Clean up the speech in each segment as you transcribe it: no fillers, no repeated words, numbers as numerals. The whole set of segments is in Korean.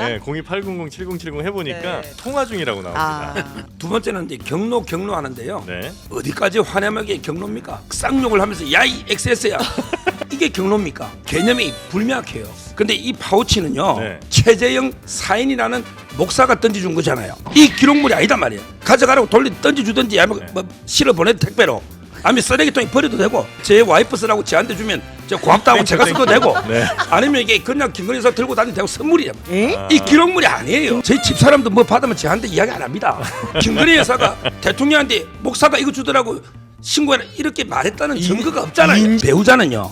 있습니까? 네, 028007070 해보니까 네. 통화 중이라고 나옵니다. 두 번째는 이제 경로 하는데요. 네. 어디까지 화려하게 경로입니까? 쌍욕을 하면서 야이 XS야. 이게 경로입니까? 개념이 불명확해요. 근데 이 파우치는요. 네. 최재형 사인이라는 목사가 던져준 거잖아요. 이 기록물이 아니단 말이에요. 가져가라고 던져주든지 아니면 뭐 실어 보내 택배로. 아니면 쓰레기통에 버려도 되고 제 와이프 쓰라고 저한테 주면 저 고맙다고 제가 써도 되고 네. 아니면 이게 그냥 김건희에서 들고 다니면 되고 선물이에요. 에? 이 기록물이 아니에요. 저희 집사람도 뭐 받으면 저한테 이야기 안 합니다. 김건희 여사가 대통령한테 목사가 이거 주더라고 신고해라 이렇게 말했다는 증거가 없잖아요. 배우자는요.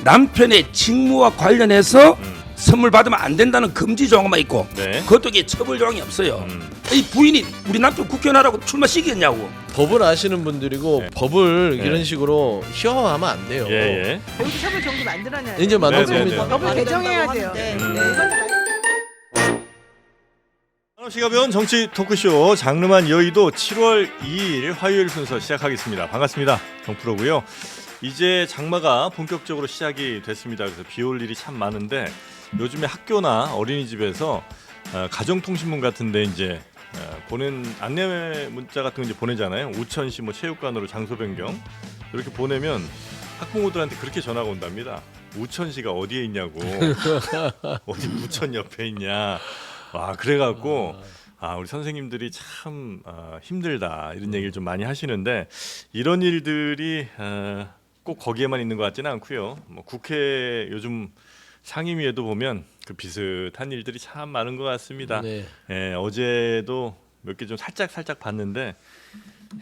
남편의 직무와 관련해서 선물 받으면 안 된다는 금지 조항만 있고 네. 그것도 이게 처벌 조항이 없어요. 이 부인이 우리 남편 국회의원하라고 출마시키겠냐고. 법을 아시는 분들이고 네. 법을 네. 이런 식으로 희화화하면 안 돼요. 예. 거기서 처벌 정도 만들어내야 이제 돼요. 만들었습니다. 네. 법을 개정해야 돼요. 하는데, 음. 네. 이건 다 씨가 배운 정치 토크쇼 장르만 여의도 7월 2일 화요일 순서 시작하겠습니다. 반갑습니다. 정프로고요. 이제 장마가 본격적으로 시작이 됐습니다. 그래서 비 올 일이 참 많은데 요즘에 학교나 어린이집에서 가정통신문 같은데 이제 보낸 안내 문자 같은 거 이제 보내잖아요. 우천시 뭐 체육관으로 장소 변경 이렇게 보내면 학부모들한테 그렇게 전화가 온답니다. 우천시가 어디에 있냐고. 어디 부천 옆에 있냐. 와 그래갖고 우리 선생님들이 참 힘들다 이런 얘기를 좀 많이 하시는데 이런 일들이 꼭 거기에만 있는 것 같지는 않고요. 뭐 국회 요즘 상임위에도 보면 그 비슷한 일들이 참 많은 것 같습니다. 네. 예, 어제도 몇 개 좀 살짝 봤는데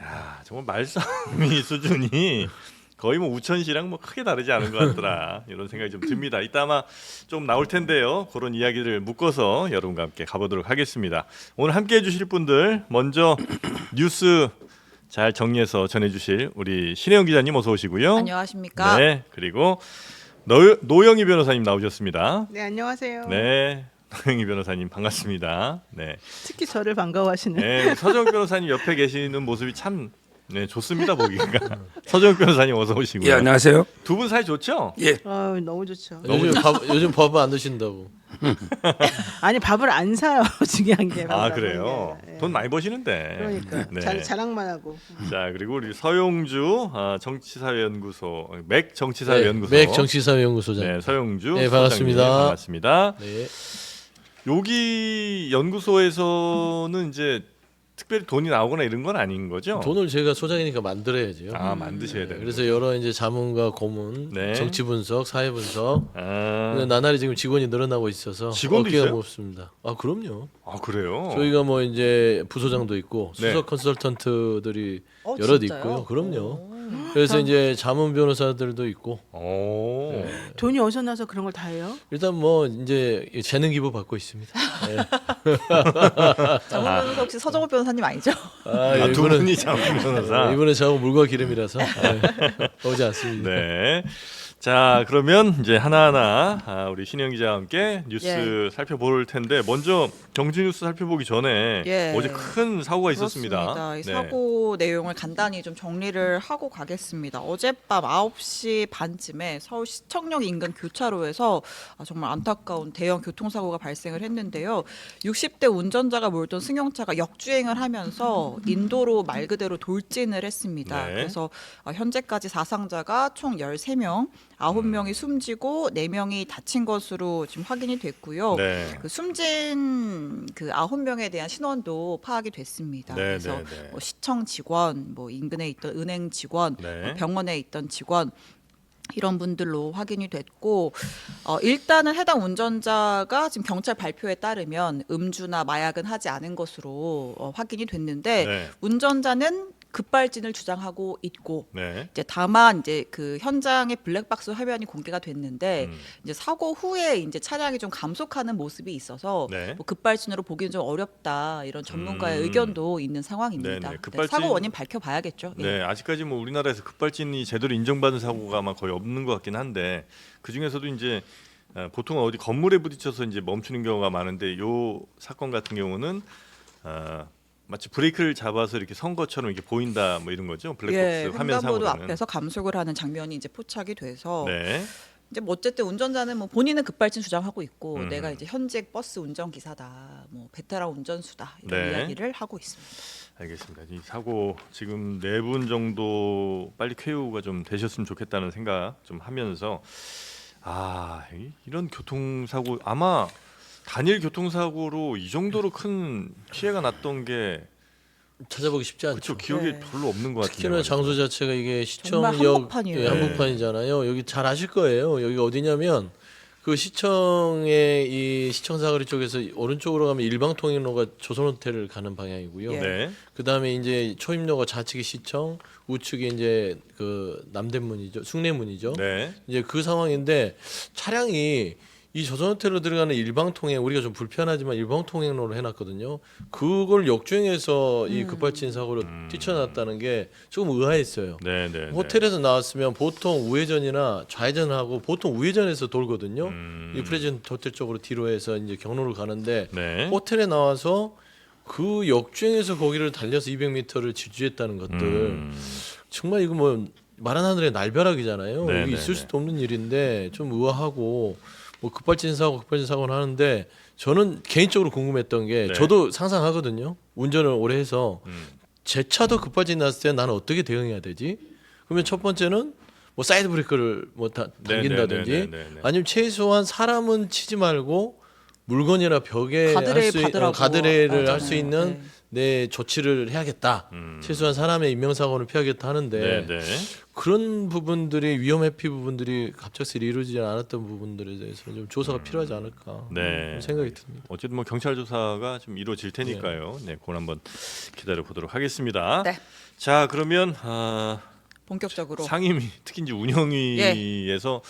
야 정말 말싸움이 수준이 거의 뭐 우천시랑 뭐 크게 다르지 않은 것 같더라 이런 생각이 좀 듭니다. 이따 아마 좀 나올 텐데요. 그런 이야기를 묶어서 여러분과 함께 가보도록 하겠습니다. 오늘 함께해 주실 분들 먼저 뉴스 잘 정리해서 전해주실 우리 신혜영 기자님 어서 오시고요. 안녕하십니까? 네 그리고 노영희 변호사님 나오셨습니다. 네, 안녕하세요. 네 노영희 변호사님 반갑습니다. 네, 특히 저를 반가워하시는. 네 서정 변호사님 옆에 계시는 모습이 참 네, 좋습니다 보기가. 서정 변호사님 어서 오시고요. 예 안녕하세요. 두 분 사이 좋죠? 예. 너무 좋죠. 요즘 밥 안 드신다고. 아니 밥을 안 사요. 중요한 게. 아 밥을 그래요. 안 사는 게. 돈 많이 버시는데. 그러니까 네. 자랑만 하고. 자 그리고 우리 서용주 정치사회연구소 맥 정치사회연구소. 맥 정치사회연구소장. 네 서용주. 네, 반갑습니다. 소장님, 반갑습니다. 네. 여기 연구소에서는 이제 특별히 돈이 나오거나 이런 건 아닌 거죠? 돈을 제가 소장이니까 만들어야죠. 만드셔야 돼요. 그래서 여러 이제 자문과 고문, 네. 정치 분석, 사회 분석. 아, 근데 나날이 지금 직원이 늘어나고 있어서 직원도 어깨가 있어요? 무겁습니다. 아 그럼요. 그래요? 저희가 뭐 이제 부소장도 있고 네. 수석 컨설턴트들이 여럿 진짜요? 있고요. 그럼요. 그래서 이제 자문 변호사들도 있고 오. 돈이 어디서 나서 그런 걸 다 해요? 일단 뭐 이제 재능 기부 받고 있습니다. 네. 장훈 변호사 혹시 서정호 변호사님 아니죠? 두 분이 장훈 변호사. 이번에 저하고 물과 기름이라서 오지 않습니다. 네. 자 그러면 이제 하나하나 우리 신영 기자와 함께 뉴스 살펴볼 텐데 먼저 경주 뉴스 살펴보기 전에 예. 어제 큰 사고가 있었습니다. 그렇습니다. 이 사고 내용을 간단히 좀 정리를 하고 가겠습니다. 어젯밤 9시 반쯤에 서울 시청역 인근 교차로에서 정말 안타까운 대형 교통사고가 발생을 했는데요. 60대 운전자가 몰던 승용차가 역주행을 하면서 인도로 말 그대로 돌진을 했습니다. 네. 그래서 현재까지 사상자가 총 13명, 9명이 숨지고 4명이 다친 것으로 지금 확인이 됐고요. 네. 그 숨진 그 9명에 대한 신원도 파악이 됐습니다. 네, 그래서 네, 네. 뭐 시청 직원, 뭐 인근에 있던 은행 직원, 네. 뭐 병원에 있던 직원 이런 분들로 확인이 됐고 일단은 해당 운전자가 지금 경찰 발표에 따르면 음주나 마약은 하지 않은 것으로 확인이 됐는데 네. 운전자는 급발진을 주장하고 있고 네. 이제 다만 이제 그 현장의 블랙박스 화면이 공개가 됐는데 이제 사고 후에 이제 차량이 좀 감속하는 모습이 있어서 네. 뭐 급발진으로 보기는 좀 어렵다 이런 전문가의 의견도 있는 상황입니다. 네네. 네, 급발진- 사고 원인 밝혀봐야겠죠. 예. 네, 아직까지 뭐 우리나라에서 급발진이 제대로 인정받은 사고가 아마 거의 없는 것 같긴 한데 그 중에서도 이제 보통 어디 건물에 부딪혀서 이제 멈추는 경우가 많은데 요 사건 같은 경우는 마치 브레이크를 잡아서 이렇게 선 것처럼 이렇게 보인다 뭐 이런 거죠. 블랙박스 예, 화면 횡단보도 상으로는. 앞에서 감속을 하는 장면이 이제 포착이 돼서 네. 이제 뭐 어쨌든 운전자는 뭐 본인은 급발진 주장하고 있고 내가 음. 이제 현직 버스 운전기사다, 뭐 베테랑 운전수다 이런 네. 이야기를 하고 있습니다. 알겠습니다. 이 사고 지금 4분 정도 빨리 쾌유가 좀 되셨으면 좋겠다는 생각 좀 하면서 이런 교통사고 아마 단일 교통사고로 이 정도로 큰 피해가 났던 게 찾아보기 쉽지 않죠. 그렇죠. 기억이 네. 별로 없는 것 같은데. 특히나 장소 자체가 이게 정말 시청역 한복판이에요. 예, 한복판이잖아요. 여기 잘 아실 거예요. 여기가 어디냐면 그 시청의 이 시청사거리 쪽에서 오른쪽으로 가면 일방통행로가 조선호텔을 가는 방향이고요. 예. 네. 그다음에 이제 초입로가 좌측이 시청, 우측이 이제 그 남대문이죠. 숭례문이죠. 네. 이제 그 상황인데 차량이 이 조선호텔로 들어가는 일방통행 우리가 좀 불편하지만 일방통행로로 해놨거든요. 그걸 역주행해서 이 급발진 사고로 뛰쳐났다는 게 조금 의아했어요. 네, 네. 호텔에서 나왔으면 보통 우회전이나 좌회전하고 보통 우회전해서 돌거든요. 이 프레젠트 호텔 쪽으로 뒤로 해서 이제 경로를 가는데 네. 호텔에 나와서 그 역주행해서 거기를 달려서 200m를 질주했다는 것들 정말 이거 뭐 말 하늘의 날벼락이잖아요. 네, 이게 네, 있을 네. 수도 없는 일인데 좀 의아하고 뭐 급발진 사고는 하는데 저는 개인적으로 궁금했던 게 네. 저도 상상하거든요. 운전을 오래 해서 제 차도 급발진 났을 때 나는 어떻게 대응해야 되지? 그러면 첫 번째는 뭐 사이드 브레이크를 뭐 당긴다든지 네, 네, 네, 네, 네. 아니면 최소한 사람은 치지 말고 물건이나 벽에 가드레일 받으라고. 가드레일을 할 수 하잖아요. 있는 네. 내 조치를 해야겠다. 최소한 사람의 인명사고를 피하겠다 하는데 네, 네. 그런 부분들이 위험 회피 부분들이 갑작스레 이루어지지 않았던 부분들에 대해서 좀 조사가 필요하지 않을까 네. 생각이 듭니다. 어쨌든 뭐 경찰 조사가 좀 이루어질 테니까요. 네, 그건 한번 기다려 보도록 하겠습니다. 네. 자, 그러면 본격적으로 상임위 특히 이제 운영위에서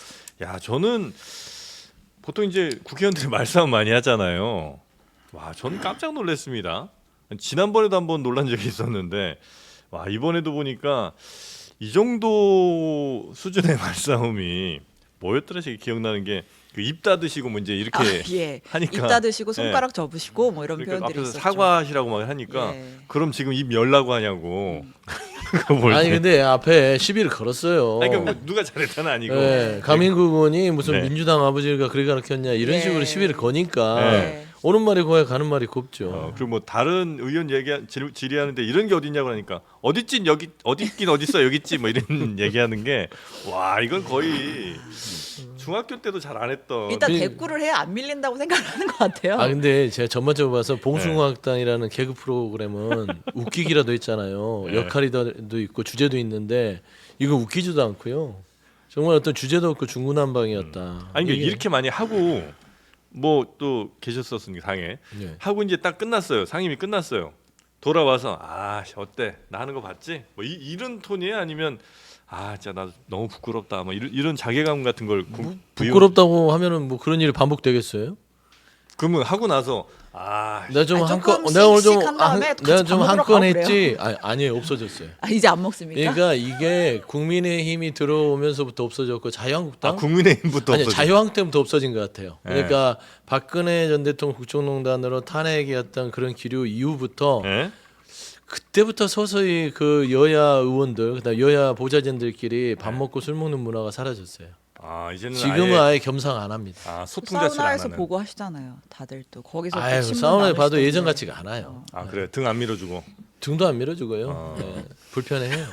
야, 저는 보통 이제 국회의원들이 말싸움 많이 하잖아요. 와, 저는 깜짝 놀랐습니다. 지난번에도 한번 놀란 적이 있었는데 와, 이번에도 보니까 이 정도 수준의 말싸움이 뭐였더라? 제가 기억나는 게 그 입 닫으시고 뭐 이제 이렇게 예. 하니까 입 닫으시고 손가락 접으시고 뭐 이런 그러니까 표현들이 앞에서 있었죠. 사과하시라고 막 하니까 예. 그럼 지금 입 열라고 하냐고. 그거 볼 아니 때. 근데 앞에 시비를 걸었어요. 아니, 그러니까 뭐 누가 잘했다는 아니고. 네, 가민구 의원이 무슨 네. 민주당 아버지가 그래 가르쳤냐 이런 네. 식으로 시비를 거니까 네. 오는 말이 고야 가는 말이 곱죠. 그리고 뭐 다른 의원 질의하는데 이런 게 어딨냐고 하니까 어딨진 여기 어딨긴 어딨어 여기 있지 뭐 이런 얘기하는 게 와 이건 거의 중학교 때도 잘 안 했던 일단 그- 대꾸를 해야 안 밀린다고 생각하는 것 같아요. 아 근데 제가 전반적으로 봐서 봉숭아학당이라는 개그 프로그램은 웃기기라도 했잖아요. 네. 역할이도 있고 주제도 있는데 이거 웃기지도 않고요. 정말 어떤 주제도 없고 중구난방이었다. 아니 이게- 이렇게 많이 하고 뭐 또 계셨었으니까 상에 네. 하고 이제 딱 끝났어요. 상임이 끝났어요. 돌아와서 아 어때 나 하는 거 봤지? 뭐 이런 톤이에요? 아니면 아 진짜 나 너무 부끄럽다 뭐 이런 자괴감 같은 걸 부끄럽다고 하면은 뭐 그런 일이 반복되겠어요? 그러면 하고 나서 아 내가 좀 아니, 한건 조금씩 내가 오늘 좀 한 다음에 같이 내가 좀 밥 한 먹으러 건 가고 했지. 아니에요 없어졌어요. 아, 이제 안 먹습니까? 그러니까 이게 국민의힘이 들어오면서부터 없어졌고 자유한국당 국민의힘부터 아니 없어져. 자유한국당부터 없어진 것 같아요. 네. 그러니까 박근혜 전 대통령 국정농단으로 탄핵이었던 그런 기류 이후부터 예? 그때부터 서서히 그 여야 의원들 그다음 여야 보좌진들끼리 밥 먹고 술 먹는 문화가 사라졌어요. 아 이제는 지금은 아예 아예 겸상 안 합니다. 소통 자체를 안 사우나에서 하는. 보고 하시잖아요. 다들 또 거기서 또 아유 친분 사우나에 봐도 나누시던데. 예전 같지가 않아요. 아 그래 등 안 밀어주고. 등도 안 밀어주고요. 네, 불편해요.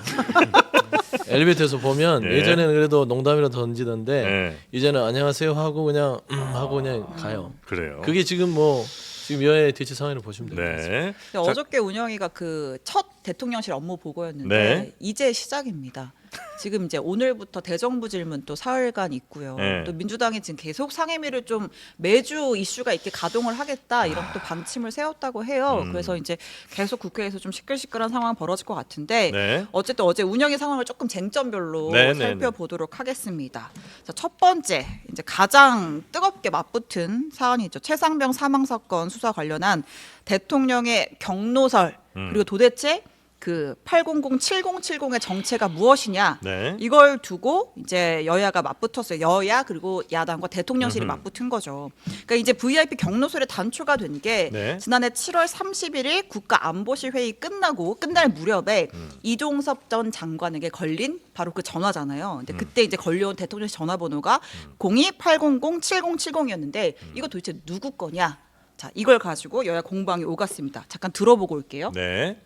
엘리베이터에서 보면 예. 예전에는 그래도 농담이라도 던지던데 예. 이제는 안녕하세요 하고 그냥 하고 그냥 가요. 그래요. 그게 지금 뭐 지금 여야의 대치 상황을 보시면 됩니다. 네. 근데 어저께 운영위가 그 첫 대통령실 업무 보고였는데 네. 이제 시작입니다. 지금 이제 오늘부터 대정부 질문 또 사흘간 있고요. 네. 또 민주당이 지금 계속 상임위를 좀 매주 이슈가 있게 가동을 하겠다 이런 또 방침을 세웠다고 해요. 그래서 이제 계속 국회에서 좀 시끌시끌한 상황 벌어질 것 같은데 네. 어쨌든 어제 운영위 상황을 조금 쟁점별로 네, 네, 살펴보도록 하겠습니다. 자, 첫 번째 이제 가장 뜨겁게 맞붙은 사안이죠. 최상병 사망 사건 수사 관련한 대통령의 경로설 그리고 도대체 그 800, 7070의 정체가 무엇이냐 네. 이걸 두고 이제 여야가 맞붙었어요. 여야 그리고 야당과 대통령실이 맞붙은 거죠. 그러니까 이제 VIP 경로설에 단초가 된 게 네. 지난해 7월 31일 국가안보실 회의 끝나고 끝날 무렵에 이종섭 전 장관에게 걸린 바로 그 전화잖아요. 근데 그때 이제 걸려온 대통령실 전화번호가 02-800-7070이었는데 이거 도대체 누구 거냐? 자, 이걸 가지고 여야 공방이 오갔습니다. 잠깐 들어보고 올게요. 네.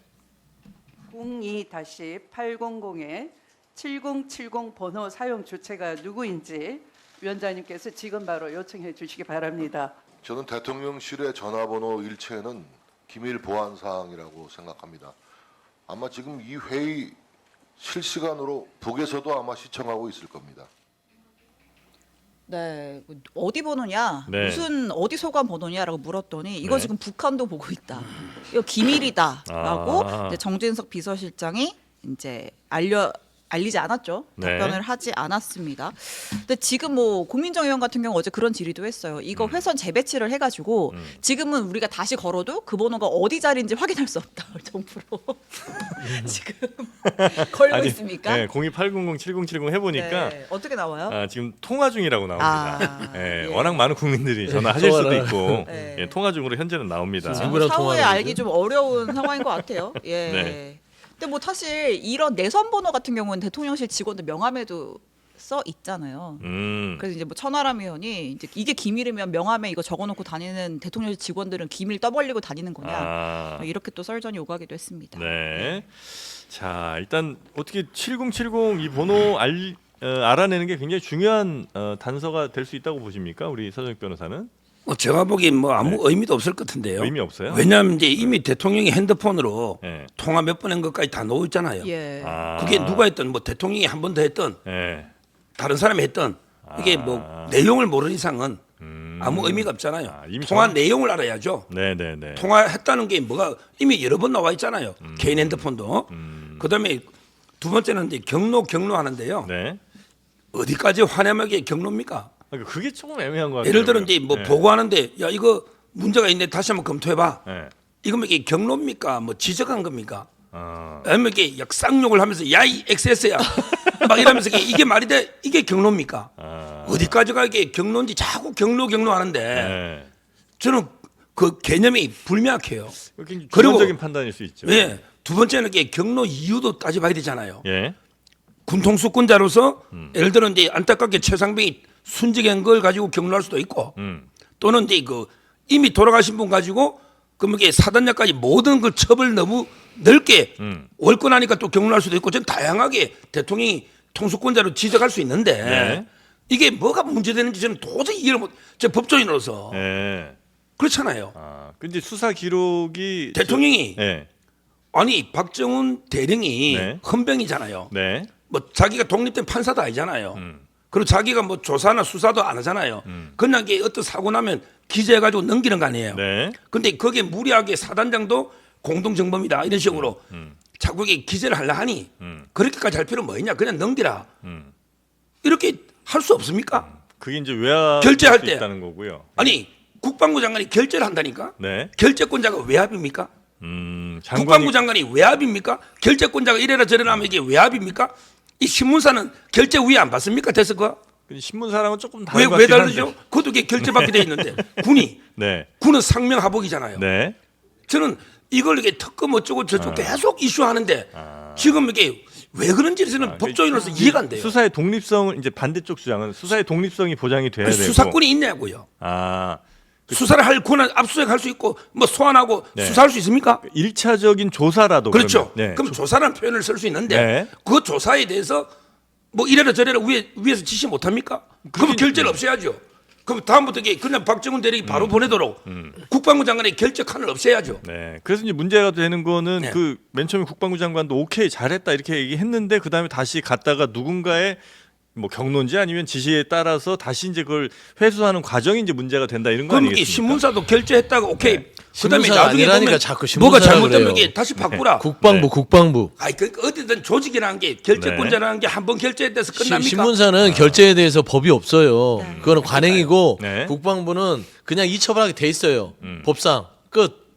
02-800의 7070 번호 사용 주체가 누구인지 위원장님께서 지금 바로 요청해 주시기 바랍니다. 저는 대통령실의 전화번호 일체는 기밀 보안 사항이라고 생각합니다. 아마 지금 이 회의 실시간으로 북에서도 아마 시청하고 있을 겁니다. 네, 어디 번호냐, 네. 무슨 어디 소관 번호냐라고 물었더니 이거 네. 지금 북한도 보고 있다. 이거 기밀이다라고 아. 이제 정진석 비서실장이 이제 알리지 않았죠. 네. 답변을 하지 않았습니다. 근데 지금 뭐 고민정 의원 같은 경우 어제 그런 질의도 했어요. 이거 회선 재배치를 해가지고 지금은 우리가 다시 걸어도 그 번호가 어디 자리인지 확인할 수 없다. 정부로 지금 걸고 있습니까? 네, 02-800-7070 해보니까 네, 어떻게 나와요? 아, 지금 통화 중이라고 나옵니다. 아, 예, 예. 워낙 많은 국민들이 전화하실 수도 통화를. 있고 네. 예, 통화 중으로 현재는 나옵니다. 지금 누구랑 사후에 통화하는 알기 좀 어려운 상황인 것 같아요. 예. 네. 근데 뭐 사실 이런 내선 번호 같은 경우는 대통령실 직원들 명함에도 써 있잖아요. 그래서 이제 뭐 천하람 의원이 이제 이게 기밀이면 명함에 이거 적어놓고 다니는 대통령실 직원들은 기밀 떠벌리고 다니는 거냐 아, 뭐 이렇게 또 썰전이 오가기도 했습니다. 네. 자, 일단 어떻게 7070 이 번호 알아내는 게 굉장히 중요한 단서가 될 수 있다고 보십니까? 우리 서정익 변호사는? 뭐 제가 보기엔 뭐 아무 의미도 없을 것 같은데요. 의미 없어요? 왜냐하면 이제 이미 대통령이 핸드폰으로 네. 통화 몇 번 한 것까지 다 놓여 있잖아요. 예. 아. 그게 누가 했든 뭐 대통령이 한 번 더 했든 예. 다른 사람이 했든 이게 뭐 내용을 모르는 이상은 아무 의미가 없잖아요. 아, 이미 통화 정- 내용을 알아야죠. 네, 네, 네. 통화했다는 게 뭐가 이미 여러 번 나와 있잖아요. 개인 핸드폰도. 그다음에 두 번째는 이제 경로 하는데요. 네. 어디까지 화내막의 경로입니까? 그러니까 그게 조금 애매한 것 같아요. 예를 들어 이제 뭐 네. 보고하는데 야 이거 문제가 있네 다시 한번 검토해봐. 네. 이건 이게 경로입니까? 뭐 지적한 겁니까? 아, 아니면 이게 쌍욕을 하면서 야 이 XS야 막 이러면서 이게 말이 돼? 이게 경로입니까? 아. 어디까지가 이게 경로인지 자꾸 경로 하는데 네. 저는 그 개념이 불명확해요. 그리고 그리고- 주관적인 판단일 수 있죠. 예. 두 번째는 이게 경로 이유도 따져봐야 되잖아요. 예. 군통수권자로서 예를 들어 이제 안타깝게 최상병이 순직한 걸 가지고 경로할 수도 있고 또는 이제 그 이미 돌아가신 분 가지고 그럼 이게 사단장까지 모든 그 첩을 너무 넓게 월권하니까 또 경로할 수도 있고 전 다양하게 대통령이 통수권자로 지적할 수 있는데 네. 이게 뭐가 문제되는지 저는 도저히 이해를 못. 제 법조인으로서 예. 그렇잖아요. 아, 근데 수사 기록이 대통령이 네. 아니 박정훈 대령이 네. 헌병이잖아요. 네. 뭐 자기가 독립된 판사도 아니잖아요. 그리고 자기가 뭐 조사나 수사도 안 하잖아요. 그냥 이게 어떤 사고 나면 기재해가지고 넘기는 거 아니에요. 네. 근데 거기에 무리하게 사단장도 공동정범이다 이런 식으로 자꾸 이게 기재를 하려 하니 그렇게까지 할 필요 뭐 있냐 그냥 넘기라 이렇게 할 수 없습니까? 그게 이제 외압 결제할 수 때. 있다는 거고요. 아니 국방부 장관이 결제를 한다니까 네. 결제권자가 외압입니까? 장관이 국방부 장관이 외압입니까? 결제권자가 이래라 저래라 하면 이게 외압입니까? 이 신문사는 결제 위에 안 받습니까? 됐을까? 근데 신문사랑은 조금 다른 왜, 것 왜 같긴 다르죠? 한데. 그것도 이게 결제받게 돼 있는데 군이 네. 군은 상명하복이잖아요. 네. 저는 이걸 이게 특검 어쩌고 저쩌고 계속 이슈하는데 지금 이게 왜 그런지 저는 법조인으로서 이해가 안 돼요. 수사의 독립성을 이제 반대쪽 주장은 수사의 독립성이 보장이 돼야 아니, 되고. 수사권이 있냐고요. 아, 수사를 할 권한 압수수색 할 수 있고 뭐 소환하고 네. 수사할 수 있습니까? 1차적인 조사라도 그렇죠. 그러면, 네. 그럼 조사라는 표현을 쓸 수 있는데 네. 그 조사에 대해서 뭐 이래라 저래라 위에서 지시 못 합니까? 그럼 결제를 없애야죠. 그럼 다음부터 이게 그냥 박정훈 대령이 바로 보내도록 국방부 장관의 결제 칸을 없애야죠. 네. 그래서 이제 문제가 되는 거는 네. 그 맨 처음에 국방부 장관도 오케이 잘했다 이렇게 얘기했는데 그 다음에 다시 갔다가 누군가의 뭐 경로인지 아니면 지시에 따라서 다시 이제 그걸 회수하는 과정이 이제 문제가 된다 이런 거 그럼 이게 아니겠습니까? 신문사도 결제했다가 오케이. 네. 그다음에 신문사가 나중에 아니라니까 보면 자꾸 뭐가 신문사라 잘못되면 그래요. 이게 다시 바꾸라. 국방부. 아이 그 어디든 조직이라는 게 결제권자라는 게 한 번 결제돼서 끝납니까? 신문사는 결제에 대해서 법이 없어요. 그거는 관행이고 네. 국방부는 그냥 이처분하게 돼 있어요. 법상 끝.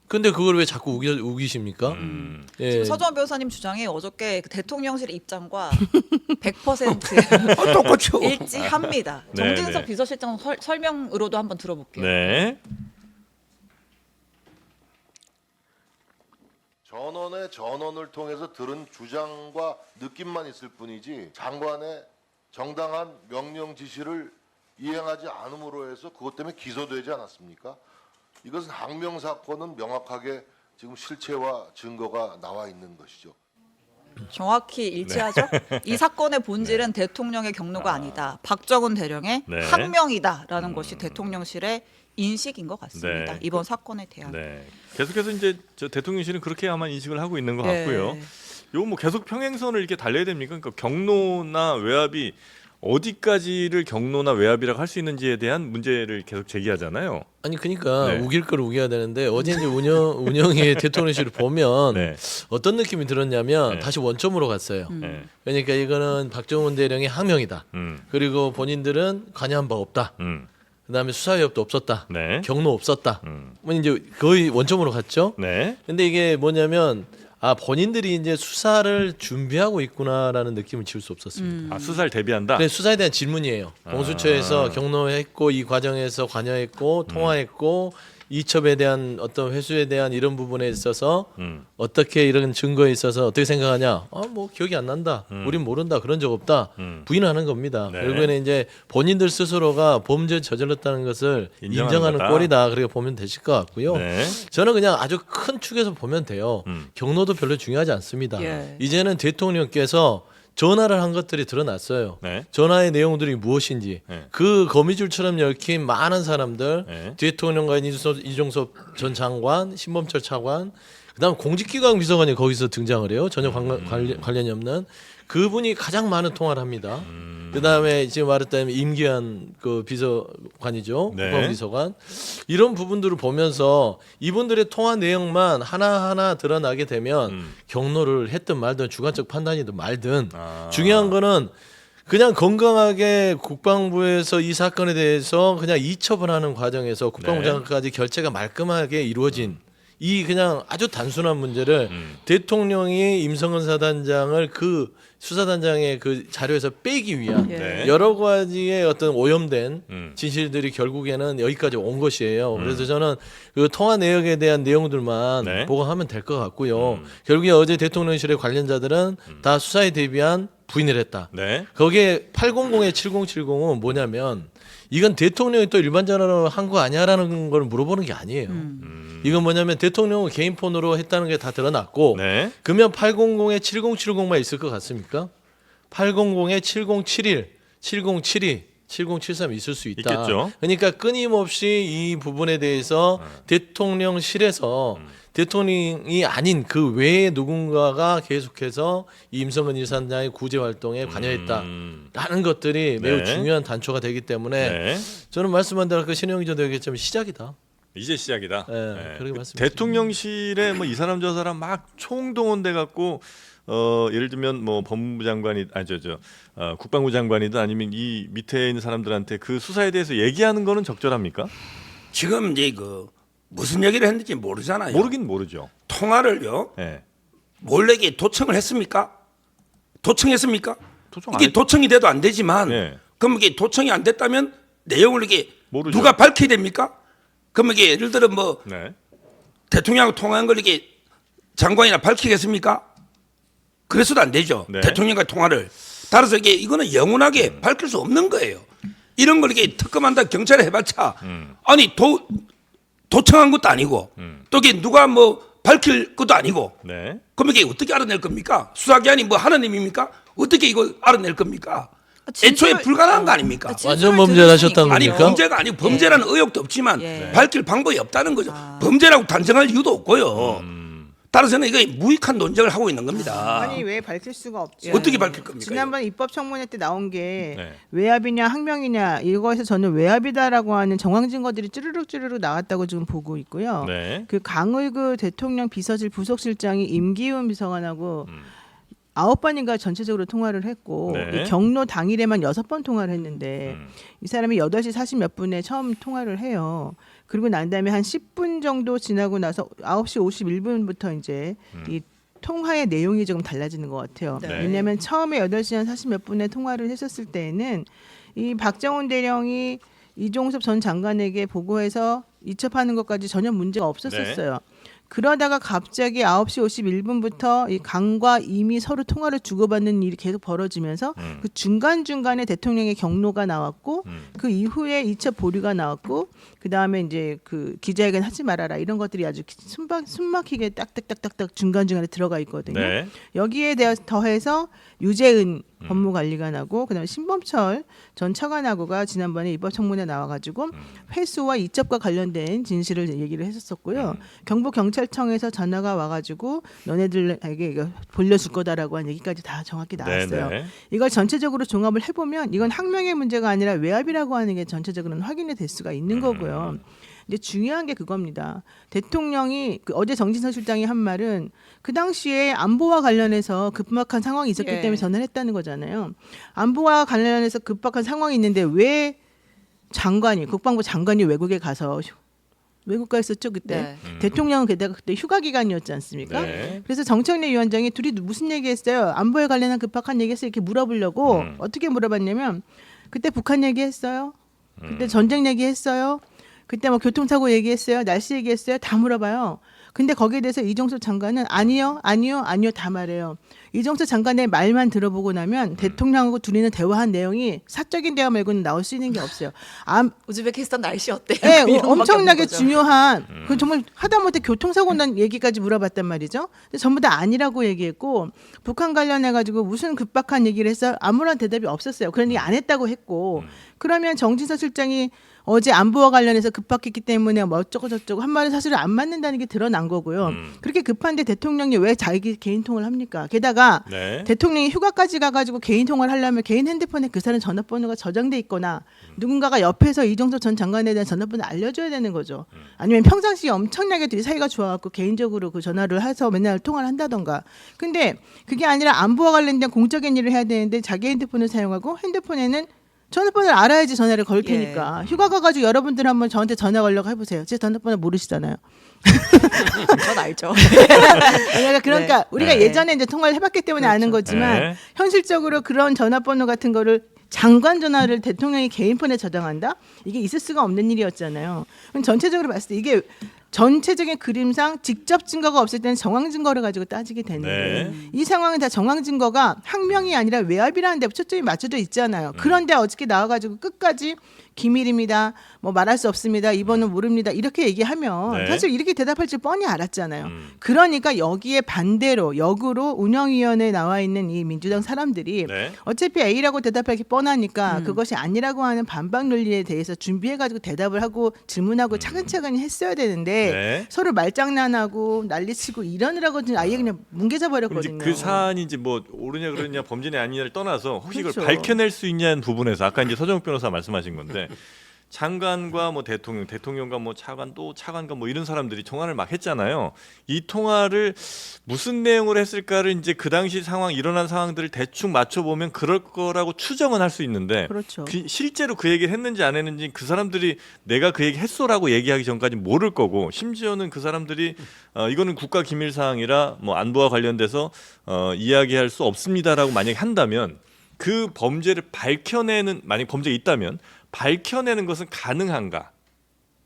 근데 그걸 왜 자꾸 우기십니까? 예. 지금 서정원 변호사님 주장이 어저께 그 대통령실 입장과 100% 똑같죠. 일치합니다. 네, 정진석 네. 비서실장 설명으로도 한번 들어볼게요. 네. 전원의 전원을 통해서 들은 주장과 느낌만 있을 뿐이지 장관의 정당한 명령 지시를 이행하지 않음으로 해서 그것 때문에 기소되지 않았습니까? 이것은 항명 사건은 명확하게 지금 실체와 증거가 나와 있는 것이죠. 정확히 일치하죠. 이 사건의 본질은 대통령의 경로가 아니다. 박정훈 대령의 네. 항명이다라는 것이 대통령실의 인식인 것 같습니다. 네. 이번 사건에 대한. 네. 계속해서 이제 저 대통령실은 그렇게 아마 인식을 하고 있는 것 같고요. 네. 요거 뭐 계속 평행선을 이렇게 달려야 됩니까? 그러니까 경로나 외압이 어디까지를 경로나 외압이라고 할 수 있는지에 대한 문제를 계속 제기하잖아요. 아니 그러니까 네. 우길 걸 우겨야 되는데 어제 이제 운영의 대통령실을 보면 네. 어떤 느낌이 들었냐면 네. 다시 원점으로 갔어요. 네. 그러니까 이거는 박정훈 대령의 항명이다. 음. 그리고 본인들은 관여한 바 없다. 그다음에 수사 의혹도 없었다. 네. 경로 없었다. 뭐 이제 거의 원점으로 갔죠. 네. 근데 이게 뭐냐면 본인들이 이제 수사를 준비하고 있구나라는 느낌을 지울 수 없었습니다. 아, 수사를 대비한다. 그래 수사에 대한 질문이에요. 공수처에서 경로했고 이 과정에서 관여했고 통화했고 이첩에 대한 어떤 회수에 대한 이런 부분에 있어서 어떻게 이런 증거에 있어서 어떻게 생각하냐? 뭐 기억이 안 난다. 우린 모른다. 그런 적 없다. 부인하는 겁니다. 네. 결국에는 이제 본인들 스스로가 범죄 저질렀다는 것을 인정하는 거다. 꼴이다. 그렇게 보면 되실 것 같고요. 네. 저는 그냥 아주 큰 축에서 보면 돼요. 경로도 별로 중요하지 않습니다. 예. 이제는 대통령께서 전화를 한 것들이 드러났어요. 네. 전화의 내용들이 무엇인지 네. 그 거미줄처럼 얽힌 많은 사람들 네. 대통령과 이종섭 전 장관, 신범철 차관 그다음 공직기강 비서관이 거기서 등장을 해요. 전혀 관련이 없는 그분이 가장 많은 통화를 합니다. 그다음에 지금 말했다면 임기한 그 비서관이죠. 네. 국방비서관 이런 부분들을 보면서 이분들의 통화 내용만 하나하나 드러나게 되면 경로를 했든 말든 주관적 판단이든 말든 중요한 거는 그냥 건강하게 국방부에서 이 사건에 대해서 그냥 이첩을 하는 과정에서 국방부 네. 장관까지 결재가 말끔하게 이루어진 이 그냥 아주 단순한 문제를 대통령이 임성근 사단장을 그 수사단장의 그 자료에서 빼기 위한 네. 여러 가지의 어떤 오염된 진실들이 진실들이 결국에는 여기까지 온 것이에요. 그래서 저는 그 통화 내역에 대한 내용들만 네. 보고하면 될 것 같고요. 결국에 어제 대통령실의 관련자들은 다 수사에 대비한 부인을 했다. 네. 거기에 800에 7070은 뭐냐면 이건 대통령이 또 일반 전화로 한 거 아니야라는 걸 물어보는 게 아니에요. 이건 뭐냐면 대통령은 개인 폰으로 했다는 게 다 드러났고 네. 그러면 800에 7070만 있을 것 같습니까? 800에 7071, 7072, 7073 있을 수 있다. 있겠죠. 그러니까 끊임없이 이 부분에 대해서 대통령실에서 대통령이 아닌 그 외에 누군가가 계속해서 이 임성근 일산장의 구제 활동에 관여했다라는 것들이 매우 네. 중요한 단초가 되기 때문에 네. 저는 말씀한 대로 그 신영희 전 얘기했지만 시작이다. 이제 시작이다. 네, 그렇게 말씀드립니다. 대통령실에 뭐 이 사람 저 사람 막 총동원돼 갖고 예를 들면 뭐 법무부 장관이 국방부 장관이든 아니면 이 밑에 있는 사람들한테 그 수사에 대해서 얘기하는 거는 적절합니까? 지금 이제 그 무슨 얘기를 했는지 모르잖아요. 모르긴 모르죠. 통화를요 네. 몰래 도청을 했습니까? 도청했습니까? 도청 이게 안 했- 도청이 돼도 안 되지만 네. 그럼 이게 도청이 안 됐다면 내용을 이게 모르죠. 누가 밝혀야 됩니까? 그럼 이게 예를 들어 뭐 네. 대통령하고 통화한 걸 이게 장관이나 밝히겠습니까? 그래서도 안 되죠. 네. 대통령과 통화를. 따라서 이거는 영원하게 밝힐 수 없는 거예요. 이런 걸 이게 특검한다 경찰에 해봤자 아니 도청한 것도 아니고 또 이게 누가 뭐 밝힐 것도 아니고 네. 그럼 이게 어떻게 알아낼 겁니까? 수사기관이 뭐 하나님입니까? 어떻게 이거 알아낼 겁니까? 애초에 불가능한 거 아닙니까? 완전 범죄를 하셨다는 아니 겁니까? 범죄가 아니고 범죄라는 의혹도 없지만 예. 밝힐 방법이 없다는 거죠. 범죄라고 단정할 이유도 없고요. 따라서는 이거 무익한 논쟁을 하고 있는 겁니다. 아니 왜 밝힐 수가 없죠? 어떻게 밝힐 겁니까? 지난번 입법청문회 때 나온 게 네. 외압이냐 항명이냐 이거에서 저는 외압이다라고 하는 정황 증거들이 쭈르륵 나왔다고 지금 보고 있고요. 네. 그 강의구 대통령 비서실 부속실장이 임기훈 비서관하고 9번인가 전체적으로 통화를 했고 네. 이 경로 당일에만 6번 통화를 했는데 이 사람이 8시 40 몇 분에 처음 통화를 해요. 그리고 난 다음에 한 10분 정도 지나고 나서 9시 51분부터 이제 이 통화의 내용이 조금 달라지는 것 같아요. 네. 왜냐하면 처음에 8시 한 40 몇 분에 통화를 했었을 때에는 이 박정훈 대령이 이종섭 전 장관에게 보고해서 이첩하는 것까지 전혀 문제가 없었었어요. 그러다가 갑자기 9시 51분부터 이 강과 임이 서로 통화를 주고받는 일이 계속 벌어지면서 그 중간중간에 대통령의 경로가 나왔고 그 이후에 이첩 보류가 나왔고 그다음에 이제 그 기자회견 하지 말아라 이런 것들이 아주 숨막히게 딱딱딱딱딱 중간중간에 들어가 있거든요. 네. 여기에 대해서 더해서 유재은 법무관리관하고 그다음에 신범철 전 차관하고가 지난번에 입법청문회 나와가지고 회수와 이첩과 관련된 진실을 얘기를 했었었고요. 경북경찰청에서 전화가 와가지고 너네들에게 이거 돌려줄 거다라고 한 얘기까지 다 정확히 나왔어요. 네. 이걸 전체적으로 종합을 해보면 이건 학명의 문제가 아니라 외압이라고 하는 게 전체적으로는 확인이 될 수가 있는 거고요. 근데 중요한 게 그겁니다. 대통령이 어제 정진석 실장이 한 말은 그 당시에 안보와 관련해서 급박한 상황이 있었기 예. 때문에 전화를 했다는 거잖아요. 안보와 관련해서 급박한 상황이 있는데 왜 국방부 장관이 외국에 가서 외국 가 있었죠 그때. 네. 대통령은 게다가 그때 휴가 기간이었지 않습니까? 네. 그래서 정청래 위원장이 둘이 무슨 얘기했어요? 안보에 관련한 급박한 얘기했어요. 이렇게 물어보려고 어떻게 물어봤냐면 그때 북한 얘기했어요. 그때 전쟁 얘기했어요. 그때 뭐 교통사고 얘기했어요. 날씨 얘기했어요. 다 물어봐요. 근데 거기에 대해서 이종섭 장관은 아니요 다 말해요. 이종섭 장관의 말만 들어보고 나면 대통령하고 둘이는 대화한 내용이 사적인 대화 말고는 나올 수 있는 게 없어요. 우즈베키스탄 날씨 어때요? 네, 이런 것밖에 엄청나게 없는 거죠. 중요한 그 정말 하다못해 교통사고 난 얘기까지 물어봤단 말이죠. 근데 전부 다 아니라고 얘기했고 북한 관련해 가지고 무슨 급박한 얘기를 했어 아무런 대답이 없었어요. 그런 얘기 안 했다고 했고 그러면 정진석 실장이 어제 안보와 관련해서 급박했기 때문에 뭐 어쩌고 저쩌고 한 말은 사실 안 맞는다는 게 드러난 거고요. 그렇게 급한데 대통령이 왜 자기 개인 통화를 합니까? 게다가 네. 대통령이 휴가까지 가가지고 개인 통화를 하려면 개인 핸드폰에 그 사람 전화번호가 저장돼 있거나 누군가가 옆에서 이종섭 전 장관에 대한 전화번호 알려줘야 되는 거죠. 아니면 평상시에 엄청나게 둘이 사이가 좋아갖고 개인적으로 그 전화를 해서 맨날 통화를 한다던가. 근데 그게 아니라 안보와 관련된 공적인 일을 해야 되는데 자기 핸드폰을 사용하고 핸드폰에는 전화번호를 알아야지 전화를 걸 테니까. 휴가 가가지고 여러분들 한번 저한테 전화 걸려고 해보세요. 제 전화번호 모르시잖아요. 전 알죠. 그러니까 네. 우리가 네. 예전에 이제 통화를 해봤기 때문에 아는 거지만 네. 현실적으로 그런 전화번호 같은 거를 장관 전화를 대통령이 개인폰에 저장한다? 이게 있을 수가 없는 일이었잖아요. 그럼 전체적으로 봤을 때 이게 전체적인 그림상 직접 증거가 없을 때는 정황 증거를 가지고 따지게 되는데 이 상황은 다 정황 증거가 항명이 아니라 외압이라는 데 초점이 맞춰져 있잖아요. 그런데 어저께 나와가지고 끝까지 기밀입니다. 뭐 말할 수 없습니다. 이번은 모릅니다. 이렇게 얘기하면 네. 사실 이렇게 대답할 줄 뻔히 알았잖아요. 그러니까 여기에 반대로 역으로 운영위원회에 나와 있는 이 민주당 사람들이 네. 어차피 A라고 대답하기 뻔하니까 그것이 아니라고 하는 반박 논리에 대해서 준비해가지고 대답을 하고 질문하고 차근차근히 했어야 되는데 네. 서로 말장난하고 난리치고 이러느라고 아예 그냥 뭉개져 그럼 버렸거든요. 이제 그 사안이 이제 뭐 옳으냐 그러냐 범죄냐 아니냐를 떠나서 혹시 그렇죠. 이걸 밝혀낼 수 있냐는 부분에서 아까 이제 서정욱 변호사 말씀하신 건데 장관과 뭐 대통령과 뭐 차관과 뭐 이런 사람들이 통화를 막 했잖아요. 이 통화를 무슨 내용으로 했을까를 이제 그 당시 상황 일어난 상황들을 대충 맞춰 보면 그럴 거라고 추정은 할 수 있는데 그렇죠. 실제로 그 얘기를 했는지 안 했는지 그 사람들이 내가 그 얘기 했소라고 얘기하기 전까지 모를 거고 심지어는 그 사람들이 이거는 국가 기밀 사항이라 뭐 안보와 관련돼서 이야기할 수 없습니다라고 만약에 한다면 그 범죄를 밝혀내는 만약 범죄가 있다면 밝혀내는 것은 가능한가?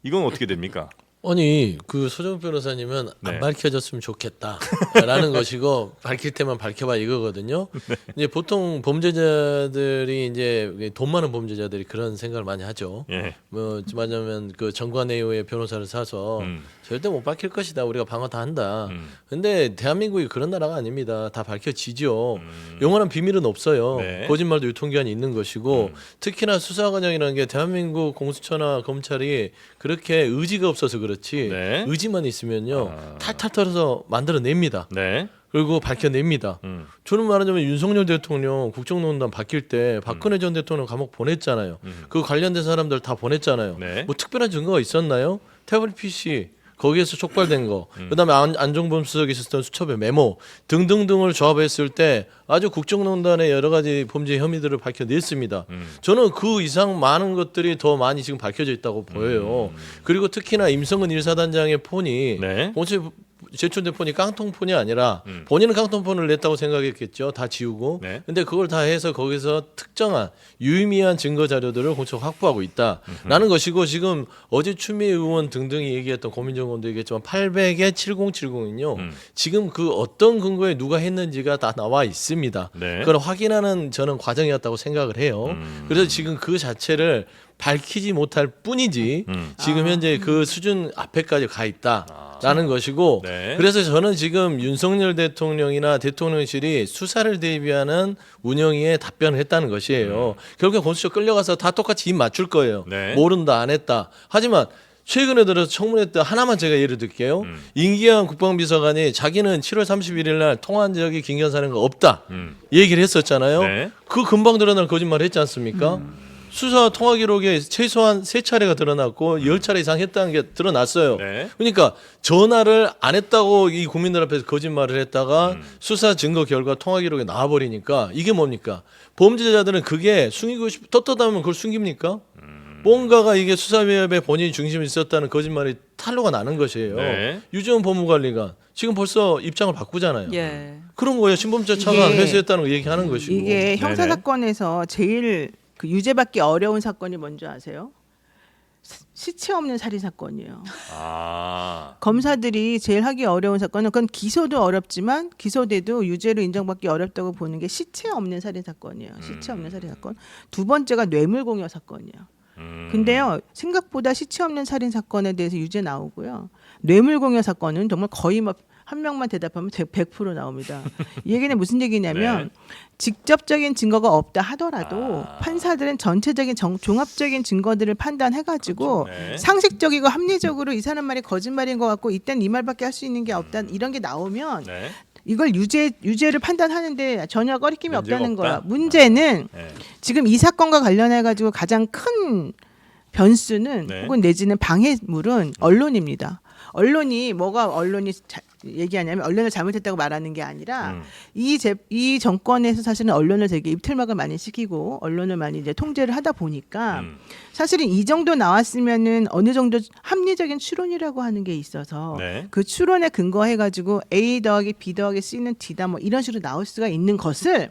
이건 어떻게 됩니까? 아니 그 소정 변호사님은 네. 안 밝혀졌으면 좋겠다라는 것이고 밝힐 때만 밝혀봐 이거거든요. 이제 보통 범죄자들이 이제 돈 많은 범죄자들이 그런 생각을 많이 하죠. 예. 뭐 말하자면 그 정관예우의 변호사를 사서 절대 못 밝힐 것이다. 우리가 방어 다 한다. 근데 대한민국이 그런 나라가 아닙니다. 다 밝혀지죠. 영원한 비밀은 없어요. 네. 거짓말도 유통기한이 있는 것이고 특히나 수사 과정이라는 게 대한민국 공수처나 검찰이 그렇게 의지가 없어서 그렇지 네. 의지만 있으면요 탈탈 털어서 만들어냅니다. 네. 그리고 밝혀냅니다. 저는 말하자면 윤석열 대통령 국정농단 바뀔 때 박근혜 전 대통령 감옥 보냈잖아요. 그 관련된 사람들 다 보냈잖아요. 네. 뭐 특별한 증거가 있었나요? 태블릿 PC 거기에서 촉발된 거, 그다음에 안종범 수석이 있었던 수첩의 메모 등등등을 조합했을 때 아주 국정농단의 여러 가지 범죄 혐의들을 밝혀냈습니다. 저는 그 이상 많은 것들이 더 많이 지금 밝혀져 있다고 보여요. 그리고 특히나 임성근 1사단장의 폰이 네. 본체 제출된 폰이 깡통폰이 아니라 본인은 깡통폰을 냈다고 생각했겠죠. 다 지우고. 네. 근데 그걸 다 해서 거기서 특정한 유의미한 증거 자료들을 공처가 확보하고 있다라는 것이고, 지금 어제 추미애 의원 등등이 얘기했던 고민정 의원도 얘기했지만 800에 7070은요. 지금 그 어떤 근거에 누가 했는지가 다 나와 있습니다. 네. 그걸 확인하는 저는 과정이었다고 생각을 해요. 그래서 지금 그 자체를 밝히지 못할 뿐이지 지금 현재 그 수준 앞에까지 가 있다라는 것이고, 네. 그래서 저는 지금 윤석열 대통령이나 대통령실이 수사를 대비하는 운영위에 답변을 했다는 것이에요. 결국에 공수처 끌려가서 다 똑같이 입 맞출 거예요. 네. 모른다, 안 했다. 하지만 최근에 들어서 청문회 때 하나만 제가 예를 들게요. 임기한 국방비서관이 자기는 7월 31일 날 통화한 적이 김기현 사령과 없다 얘기를 했었잖아요. 네. 그 금방 드러날 거짓말을 했지 않습니까? 수사 통화 기록에 최소한 3차례가 드러났고 10차례 이상 했다는 게 드러났어요. 네. 그러니까 전화를 안 했다고 이 국민들 앞에서 거짓말을 했다가 수사 증거 결과 통화 기록에 나와버리니까 이게 뭡니까? 범죄자들은 그게 숨기고 떳떳하면 그걸 숨깁니까? 뭔가가 이게 수사위원회 본인이 중심에 있었다는 거짓말이 탄로가 나는 것이에요. 네. 유재원 법무관리가 지금 벌써 입장을 바꾸잖아요. 예. 그런 거예요. 신범죄 차관 이게- 회수했다는 거 얘기하는 것이고. 이게 형사 네네. 사건에서 제일 그 유죄받기 어려운 사건이 뭔지 아세요? 시체 없는 살인 사건이에요. 아. 검사들이 제일 하기 어려운 사건은 그건 기소도 어렵지만 기소돼도 유죄로 인정받기 어렵다고 보는 게 시체 없는 살인 사건이에요. 시체 없는 살인 사건. 두 번째가 뇌물공여 사건이에요. 근데요, 생각보다 시체 없는 살인 사건에 대해서 유죄 나오고요. 뇌물공여 사건은 정말 거의 뭐 한 명만 대답하면 100% 나옵니다. 이 얘기는 무슨 얘기냐면 직접적인 증거가 없다 하더라도 판사들은 전체적인 종합적인 증거들을 판단해가지고 네. 상식적이고 합리적으로 이 사람 말이 거짓말인 것 같고 이땐 이 말밖에 할 수 있는 게 없다 이런 게 나오면 네. 이걸 유죄를 판단하는데 전혀 꺼리낌이 문제가 없다는 없다? 거야. 문제는 네. 지금 이 사건과 관련해 가지고 가장 큰 변수는 네. 혹은 내지는 방해물은 언론입니다. 언론이 얘기하냐면 언론을 잘못했다고 말하는 게 아니라 이 정권에서 사실은 언론을 되게 입틀막을 많이 시키고 언론을 많이 이제 통제를 하다 보니까 사실은 이 정도 나왔으면은 어느 정도 합리적인 추론이라고 하는 게 있어서 네. 그 추론에 근거해 가지고 A 더하기 B 더하기 C는 D다 뭐 이런 식으로 나올 수가 있는 것을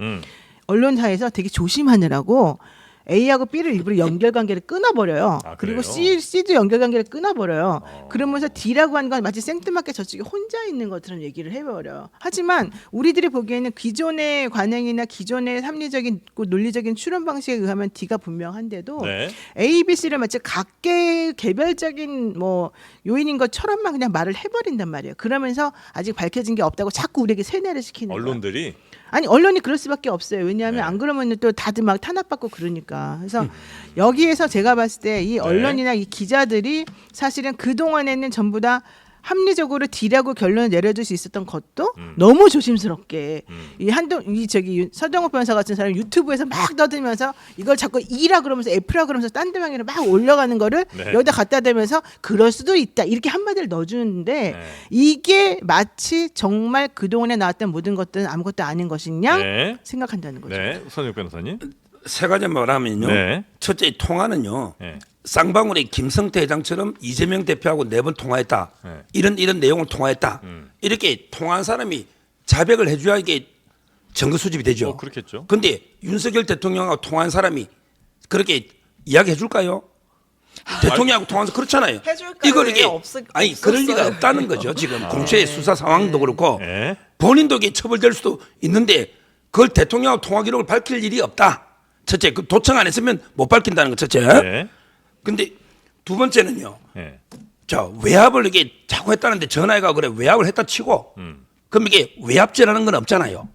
언론사에서 되게 조심하느라고 A하고 B를 일부러 연결관계를 끊어버려요. 아, 그리고 그래요? C도 연결관계를 끊어버려요. 그러면서 D라고 하는 건 마치 생뚱맞게 저쪽에 혼자 있는 것처럼 얘기를 해버려요. 하지만 우리들이 보기에는 기존의 관행이나 기존의 합리적인 논리적인 추론 방식에 의하면 D가 분명한데도 네. A, B, C를 마치 각계 개별적인 뭐 요인인 것처럼만 그냥 말을 해버린단 말이에요. 그러면서 아직 밝혀진 게 없다고 자꾸 우리에게 세뇌를 시키는 거예요. 언론들이 아니 언론이 그럴 수밖에 없어요. 왜냐하면 네. 안 그러면 또 다들 막 탄압받고 그러니까. 그래서 여기에서 제가 봤을 때 이 언론이나 이 기자들이 사실은 그 동안에는 전부 다 합리적으로 D라고 결론을 내려줄 수 있었던 것도 너무 조심스럽게 서정욱 변호사 같은 사람이 유튜브에서 막 떠들면서 이걸 자꾸 E라 그러면서 F라 그러면서 딴 데 방향으로 막 올려가는 거를 네. 여기다 갖다 대면서 그럴 수도 있다 이렇게 한마디를 넣어주는데 네. 이게 마치 정말 그동안에 나왔던 모든 것들은 아무것도 아닌 것이냐 네. 생각한다는 거죠. 네. 선욱 변호사님. 세 가지 말하면요. 네. 첫째 통화는요. 네. 쌍방울이 김성태 회장처럼 이재명 대표하고 4번 통화했다. 네. 이런 내용을 통화했다. 이렇게 통화한 사람이 자백을 해줘야 이게 증거 수집이 되죠. 그렇겠죠. 근데 윤석열 대통령하고 통화한 사람이 그렇게 이야기해 줄까요? 대통령하고 통화해서 그렇잖아요. 해줄까요? 이걸 이게 없었어요. 그럴 리가 없다는 거죠. 지금 공채의 수사 상황도 그렇고 네. 본인도 이게 처벌될 수도 있는데 그걸 대통령하고 통화 기록을 밝힐 일이 없다. 첫째, 그 도청 안 했으면 못 밝힌다는 거 첫째. 네. 근데 두 번째는요. 네. 자, 외압을 이게 자꾸 했다는데 전화해가 그래 외압을 했다 치고 그럼 이게 외압죄라는 건 없잖아요.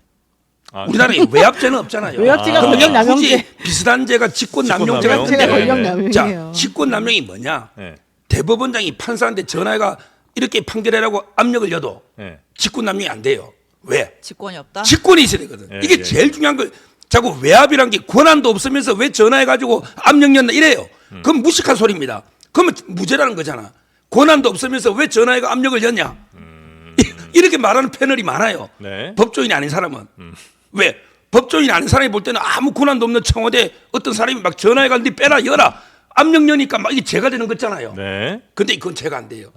아, 우리나라에 외압죄는 없잖아요. 외압죄가 그럼 권력 이게 남용죄. 굳이 비슷한 죄가 직권남용죄가 직권남용. 제가 있는데 권력 네. 남용이에요. 자, 직권남용이 뭐냐? 네. 대법원장이 판사한테 전화해가 이렇게 판결하라고 압력을 줘도 네. 직권남용이 안 돼요. 왜? 직권이 없다. 직권이 있어야 되거든. 예, 이게 예. 제일 중요한 걸 자꾸 외압이란 게 권한도 없으면서 왜 전화해가지고 압력 줬나 이래요. 그건 무식한 소리입니다. 그러면 무죄라는 거잖아. 권한도 없으면서 왜 전화해가 압력을 줬냐? 이렇게 말하는 패널이 많아요. 네. 법조인이 아닌 사람은 왜? 법조인이 아닌 사람이 볼 때는 아무 권한도 없는 청와대 어떤 사람이 막 전화해가 니 빼라 열라 압력 여니까 막 이게 죄가 되는 거잖아요. 네. 근데 그건 죄가 안 돼요.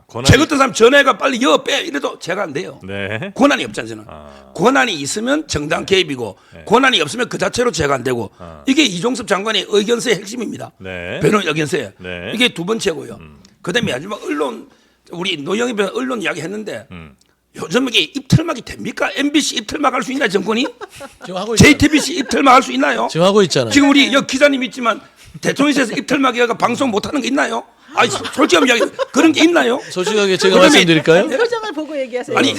권한이- 죄 같은 사람 전화해가 빨리 여 빼 이래도 죄가 안 돼요. 네. 권한이 없잖아요. 권한이 있으면 정당 개입이고 권한이 없으면 그 자체로 죄가 안 되고 이게 이종섭 장관의 의견서의 핵심입니다. 네. 변호인 의견서에 네. 이게 두 번째고요. 그다음에 마지막 언론 우리 노영희 변호 언론 이야기했는데 요즘 이게 입틀막이 됩니까? MBC 입틀막 할 수 있나 정권이? 지금 하고 있잖아요. JTBC 입틀막 할 수 있나요? 지금 하고 있잖아요. 지금 우리 여기 기자님 있지만 대통령실에서 입틀막이가 방송 못하는 게 있나요? 아니 솔직히 이야기 그런 게 있나요? 솔직하게 제가 그다음에- 말씀드릴까요? 표정을 보고 얘기하세요. 아니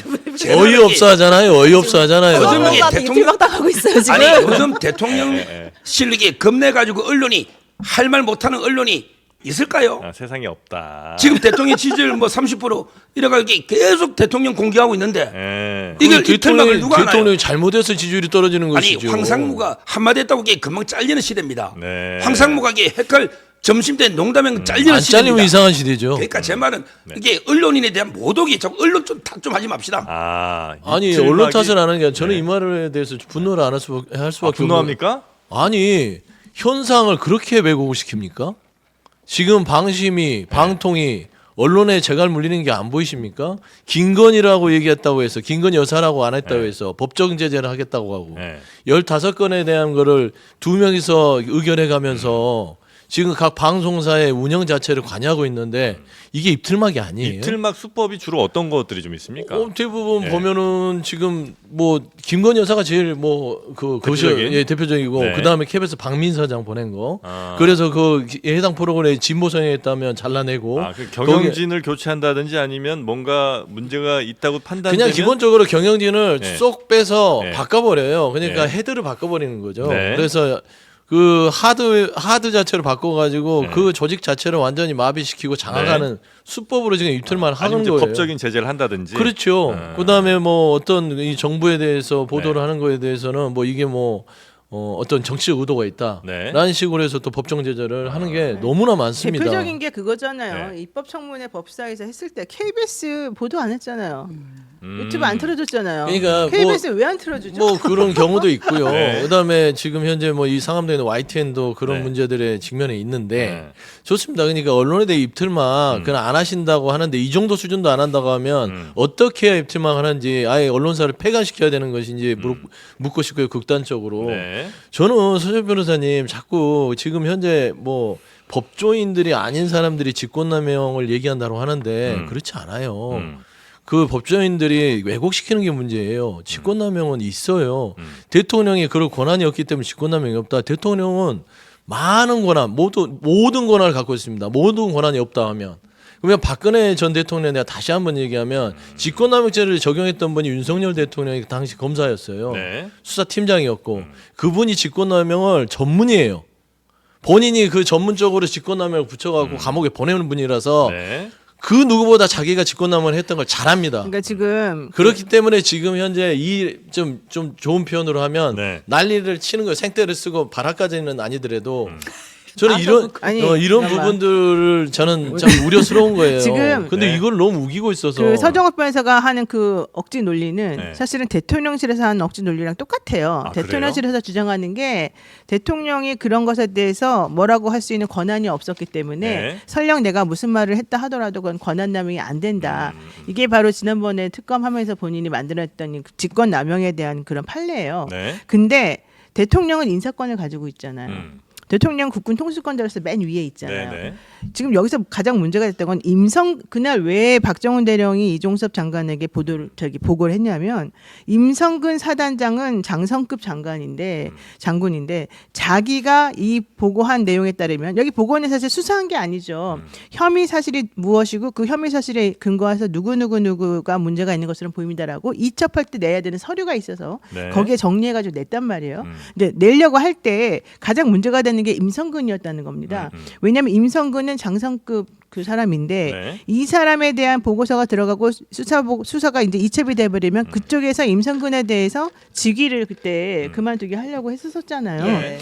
어이없어 하잖아요. 어이없어 하잖아요. 요즘 이게 이틀막 당하고 있어요 지금. 아니 요즘 대통령실 이게 겁내 가지고 언론이 할 말 못하는 언론이 있을까요? 아, 세상에 없다. 지금 대통령 지지율 뭐 30% 이래가지고 계속 대통령 공개하고 있는데 예. 이걸 입틀막을 누가 하나요? 대통령이 잘못해서 지지율이 떨어지는 아니 것이죠. 황상무가 한마디 했다고 이게 금방 잘리는 시대입니다. 네. 황상무가 이게 헷갈 점심 때 농담에 잘리는 안 시대입니다. 잘리면 이상한 시대죠. 그러니까 제 말은 이게 언론인에 대한 모독이 좀 언론 좀 탓 좀 하지 맙시다. 아니 이틀막이- 언론 탓을 안 하는 게 아니라 저는 네. 이 말에 대해서 분노를 안 할 수밖에 없는 분노합니까? 아니 현상을 그렇게 왜곡을 시킵니까? 지금 방심이 방통이 언론에 재갈 물리는 게 안 보이십니까? 김건희라고 얘기했다고 해서 김건희 여사라고 안 했다고 해서 법적 제재를 하겠다고 하고 네. 15건에 대한 거를 2명이서 의견해 가면서 지금 각 방송사의 운영 자체를 관여하고 있는데 이게 입틀막이 아니에요. 입틀막 수법이 주로 어떤 것들이 좀 있습니까? 대부분 예. 보면은 지금 뭐 김건희 여사가 제일 대표적인? 대표적이고 네. 그 다음에 KBS 박민서장 보낸 거. 아. 그래서 그 해당 프로그램에 진보 성향했다면 잘라내고. 아, 그 경영진을 교체한다든지 아니면 뭔가 문제가 있다고 판단되면 그냥 기본적으로 경영진을 네. 쏙 빼서 네. 바꿔버려요. 그러니까 네. 헤드를 바꿔버리는 거죠. 네. 그래서 그 하드 자체를 바꿔가지고 네. 그 조직 자체를 완전히 마비시키고 장악하는 수법으로 지금 입틀만 하는 아니면 이제 거예요. 법적인 제재를 한다든지. 그렇죠. 아. 그다음에 뭐 어떤 이 정부에 대해서 보도를 네. 하는 거에 대해서는 뭐 이게 뭐 어떤 정치적 의도가 있다라는 네. 식으로 해서 또 법정 제재를 하는 게 너무나 많습니다. 대표적인 게 그거잖아요. 네. 입법청문회 법사에서 했을 때 KBS 보도 안 했잖아요. 음. 유튜브 안 틀어줬잖아요. 그러니까 KBS 왜 안 틀어주죠? 뭐 그런 경우도 있고요. 네. 그다음에 지금 현재 뭐 이 상암동에 있는 YTN도 그런 네. 문제들의 직면에 있는데 네. 좋습니다. 그러니까 언론에 대해 입틀막 그냥 안 하신다고 하는데 이 정도 수준도 안 한다고 하면 어떻게 해야 입틀막 하는지 아예 언론사를 폐간시켜야 되는 것인지 묻고 싶고요. 극단적으로. 네. 저는 서재 변호사님 자꾸 지금 현재 뭐 법조인들이 아닌 사람들이 직권남용을 얘기한다고 하는데 그렇지 않아요. 그 법조인들이 왜곡시키는 게 문제예요. 직권남용은 있어요. 대통령이 그럴 권한이 없기 때문에 직권남용이 없다. 대통령은 많은 권한, 모든 권한을 갖고 있습니다. 모든 권한이 없다 하면. 그러면 박근혜 전 대통령 내가 다시 한번 얘기하면 직권남용죄를 적용했던 분이 윤석열 대통령이 당시 검사였어요. 네. 수사팀장이었고 그분이 직권남용을 전문이에요. 본인이 그 전문적으로 직권남용을 붙여갖고 감옥에 보내는 분이라서 네. 그 누구보다 자기가 직권남용을 했던 걸 잘합니다. 그러니까 지금 그렇기 때문에 지금 현재 이 좀 좋은 표현으로 하면 네. 난리를 치는 거예요. 생떼를 쓰고 바람까지는 아니더라도 저는 나도 이런 아니, 이런 잠깐만. 부분들을 저는 참 우려스러운 거예요. 지금 근데 네. 이걸 너무 우기고 있어서 그 서정욱 변호사가 하는 그 억지 논리는 네. 사실은 대통령실에서 하는 억지 논리랑 똑같아요. 아, 대통령실에서 주장하는 게 대통령이 그런 것에 대해서 뭐라고 할 수 있는 권한이 없었기 때문에 네. 설령 내가 무슨 말을 했다 하더라도 그건 권한남용이 안 된다. 이게 바로 지난번에 특검하면서 본인이 만들었던 직권남용에 대한 그런 판례예요. 네. 근데 대통령은 인사권을 가지고 있잖아요. 대통령 국군 통수권자로서 맨 위에 있잖아요. 네. 네. 지금 여기서 가장 문제가 됐던 건 그날 왜 박정훈 대령이 이종섭 장관에게 보고를 했냐면 임성근 사단장은 장성급 장군인데 자기가 이 보고한 내용에 따르면 여기 보고는 사실 수사한 게 아니죠. 혐의 사실이 무엇이고 그 혐의 사실에 근거해서 누구가 문제가 있는 것으로 보입니다라고 이첩할 때 내야 되는 서류가 있어서 네. 거기에 정리해가지고 냈단 말이에요. 근데 내려고 할 때 가장 문제가 되는 게 임성근이었다는 겁니다. 왜냐하면 임성근은 장성급 그 사람인데 네. 이 사람에 대한 보고서가 들어가고 수사가 이제 이첩이 돼버리면 그쪽에서 임성근에 대해서 직위를 그때 그만두게 하려고 했었잖아요. 네.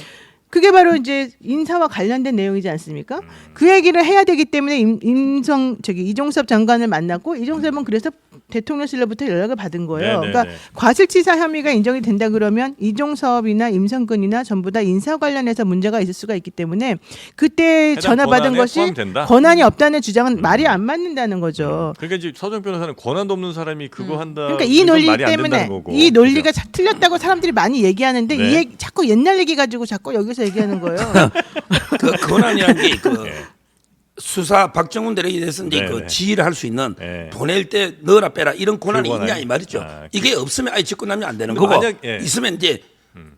그게 바로 이제 인사와 관련된 내용이지 않습니까? 그 얘기를 해야 되기 때문에 이종섭 장관을 만났고 이종섭은 그래서 대통령실로부터 연락을 받은 거예요. 네네네. 그러니까 과실치사 혐의가 인정이 된다 그러면 이종섭이나 임성근이나 전부 다 인사 관련해서 문제가 있을 수가 있기 때문에 그때 해당 전화 받은 권한에 것이 포함된다? 권한이 없다는 주장은 말이 안 맞는다는 거죠. 그러니까 이제 서정 변호사는 권한도 없는 사람이 그거 한다. 그러니까 이 논리 말이 안 때문에 된다는 거고. 이 논리가 틀렸다고 사람들이 많이 얘기하는데 네. 이 얘기, 자꾸 옛날 얘기 가지고 자꾸 여기서 얘기하는 거예요. 그 권한이라는 게그 네. 수사 박정훈 대령에 대해서 이제 네, 그 네. 지휘를 할 수 있는 네. 보낼 때 넣어라 빼라 이런 권한이 그 권한이? 있냐 이 말이죠. 아, 이게 없으면 아예 직권남용 안 되는 근데 거고 만약- 예. 있으면 이제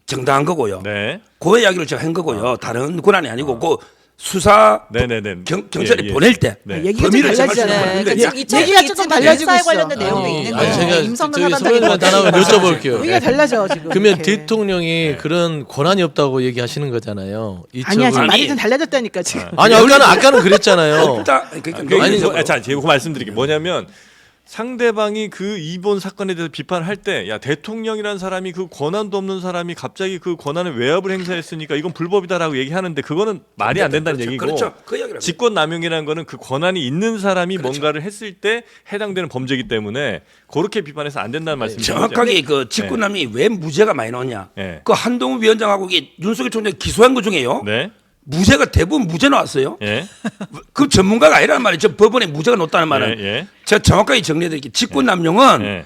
정당한 거고요. 네. 그 이야기를 제가 한 거고요. 다른 권한이 아니고 그 수사 네네네. 경찰이 예, 예. 보낼 때 네. 얘기가 좀 범위를 정할 수 달라지잖아요. 있는 네, 권한이 그러니까 있죠. 지금 얘기가 조금 달라지고 인사에 있어. 관련된 내용도 아니, 있는 아니, 거예요. 제가 임성근 저기 사단장이 소변만 단하고 여쭤볼게요. 얘기가 달라져 지금. 그러면 이렇게. 대통령이 그런 권한이 없다고 얘기하시는 거잖아요. 아니야 지금 아니. 말이 좀 달라졌다니까 지금. 아니 아까는 그랬잖아요. 없다. 그러니까 아니, 논리적으로. 자, 제가 그거 말씀드릴게요. 뭐냐면 상대방이 그 이번 사건에 대해서 비판할 때, 야 대통령이라는 사람이 그 권한도 없는 사람이 갑자기 그 권한을 외압을 행사했으니까 이건 불법이다라고 얘기하는데 그거는 말이 안 된다는 그렇죠. 얘기고. 그렇죠. 그 이야기를 직권남용이라는 거는 그 권한이 있는 사람이 그렇죠. 뭔가를 했을 때 해당되는 범죄이기 때문에 그렇게 비판해서 안 된다는 말씀이죠. 정확하게 그 직권남용이 왜 무죄가 많이 나오냐? 네. 그 한동훈 위원장하고 이게 윤석열 총장 기소한 것 중에요. 네. 무죄가 대부분 무죄 나왔어요. 예. 그 전문가가 아니라는 말이죠. 법원에 무죄가 높다는 말은. 예, 예. 제가 정확하게 정리해드릴게요. 직권남용은 예.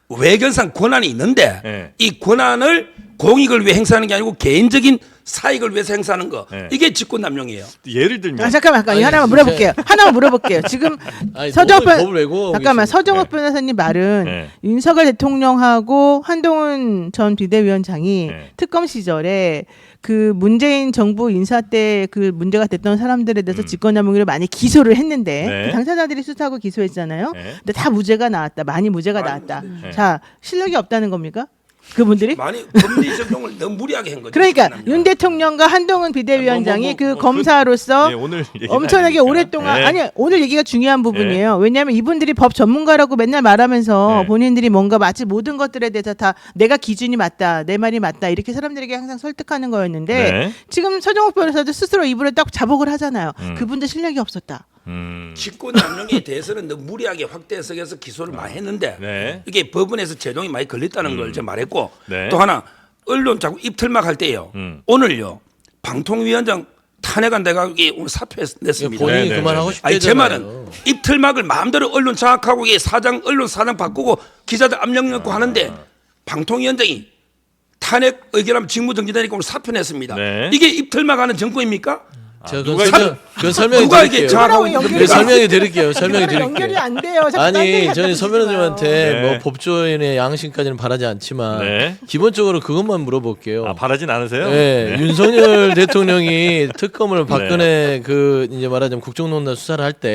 외견상 권한이 있는데 예. 이 권한을 공익을 위해 행사하는 게 아니고 개인적인 사익을 위해서 행사하는 거. 예. 이게 직권남용이에요. 예를 들면 아 잠깐만 이거 아니, 하나만 진짜- 물어볼게요. 하나만 물어볼게요. 지금 아니, 서정욱 법을 왜고 잠깐만 계십니까? 서정욱 변호사님 말은 네. 윤석열 대통령하고 한동훈 전 비대위원장이 네. 특검 시절에 그 문재인 정부 인사 때 그 문제가 됐던 사람들에 대해서 직권남용으로 많이 기소를 했는데 네. 그 당사자들이 수사하고 기소했잖아요. 네. 근데 다 무죄가 나왔다. 많이 무죄가 나왔다. 네. 자 실력이 없다는 겁니까? 그분들이? 많이 법리 적용을 너무 무리하게 한 거죠. 그러니까 직권남용. 윤 대통령과 한동훈 비대위원장이 그 검사로서 예, 오늘 얘기가 엄청나게 아니니까. 오랫동안 예. 아니 오늘 얘기가 중요한 부분이에요. 왜냐하면 이분들이 법 전문가라고 맨날 말하면서 네. 본인들이 뭔가 마치 모든 것들에 대해서 다 내가 기준이 맞다, 내 말이 맞다 이렇게 사람들에게 항상 설득하는 거였는데 네. 지금 서정욱 변호사도 스스로 입으로 딱 자복을 하잖아요. 그분들 실력이 없었다. 직권남용에 대해서는 너무 무리하게 확대 해석해서 기소를 많이 했는데 네. 이게 법원에서 제동이 많이 걸렸다는 걸 제가 말했고 네. 또 하나 언론 자꾸 입틀막 할 때요. 오늘요 방통위원장 탄핵한다가 이게 오늘 사표냈습니다. 본인이 네, 네, 그만하고 네. 싶대잖아요. 아니 제 말은 입틀막을 마음대로 언론 장악하고 이게 언론 사장 바꾸고 기자들 압력 넣고 하는데 방통위원장이 탄핵 의결하면 직무정지되니까 오늘 사표냈습니다. 네. 이게 입틀막하는 정권입니까? 제가 누가 그건 설명해 누가 이게 드릴게요. 장악하고 연결이 있는 네, 겁니까? 설명해 드릴게요. 설명해 그거랑 연결이 드릴게요. 안 돼요. 자꾸 딴 아니 데를 갖다 저는 붙이지 서 마요. 변호사님한테 네. 뭐 법조인의 양심까지는 바라지 않지만 네. 기본적으로 그것만 물어볼게요. 아, 바라진 않으세요? 네, 윤석열 대통령이 특검을 박근혜 그 이제 말하자면 국정농단 수사를 할 때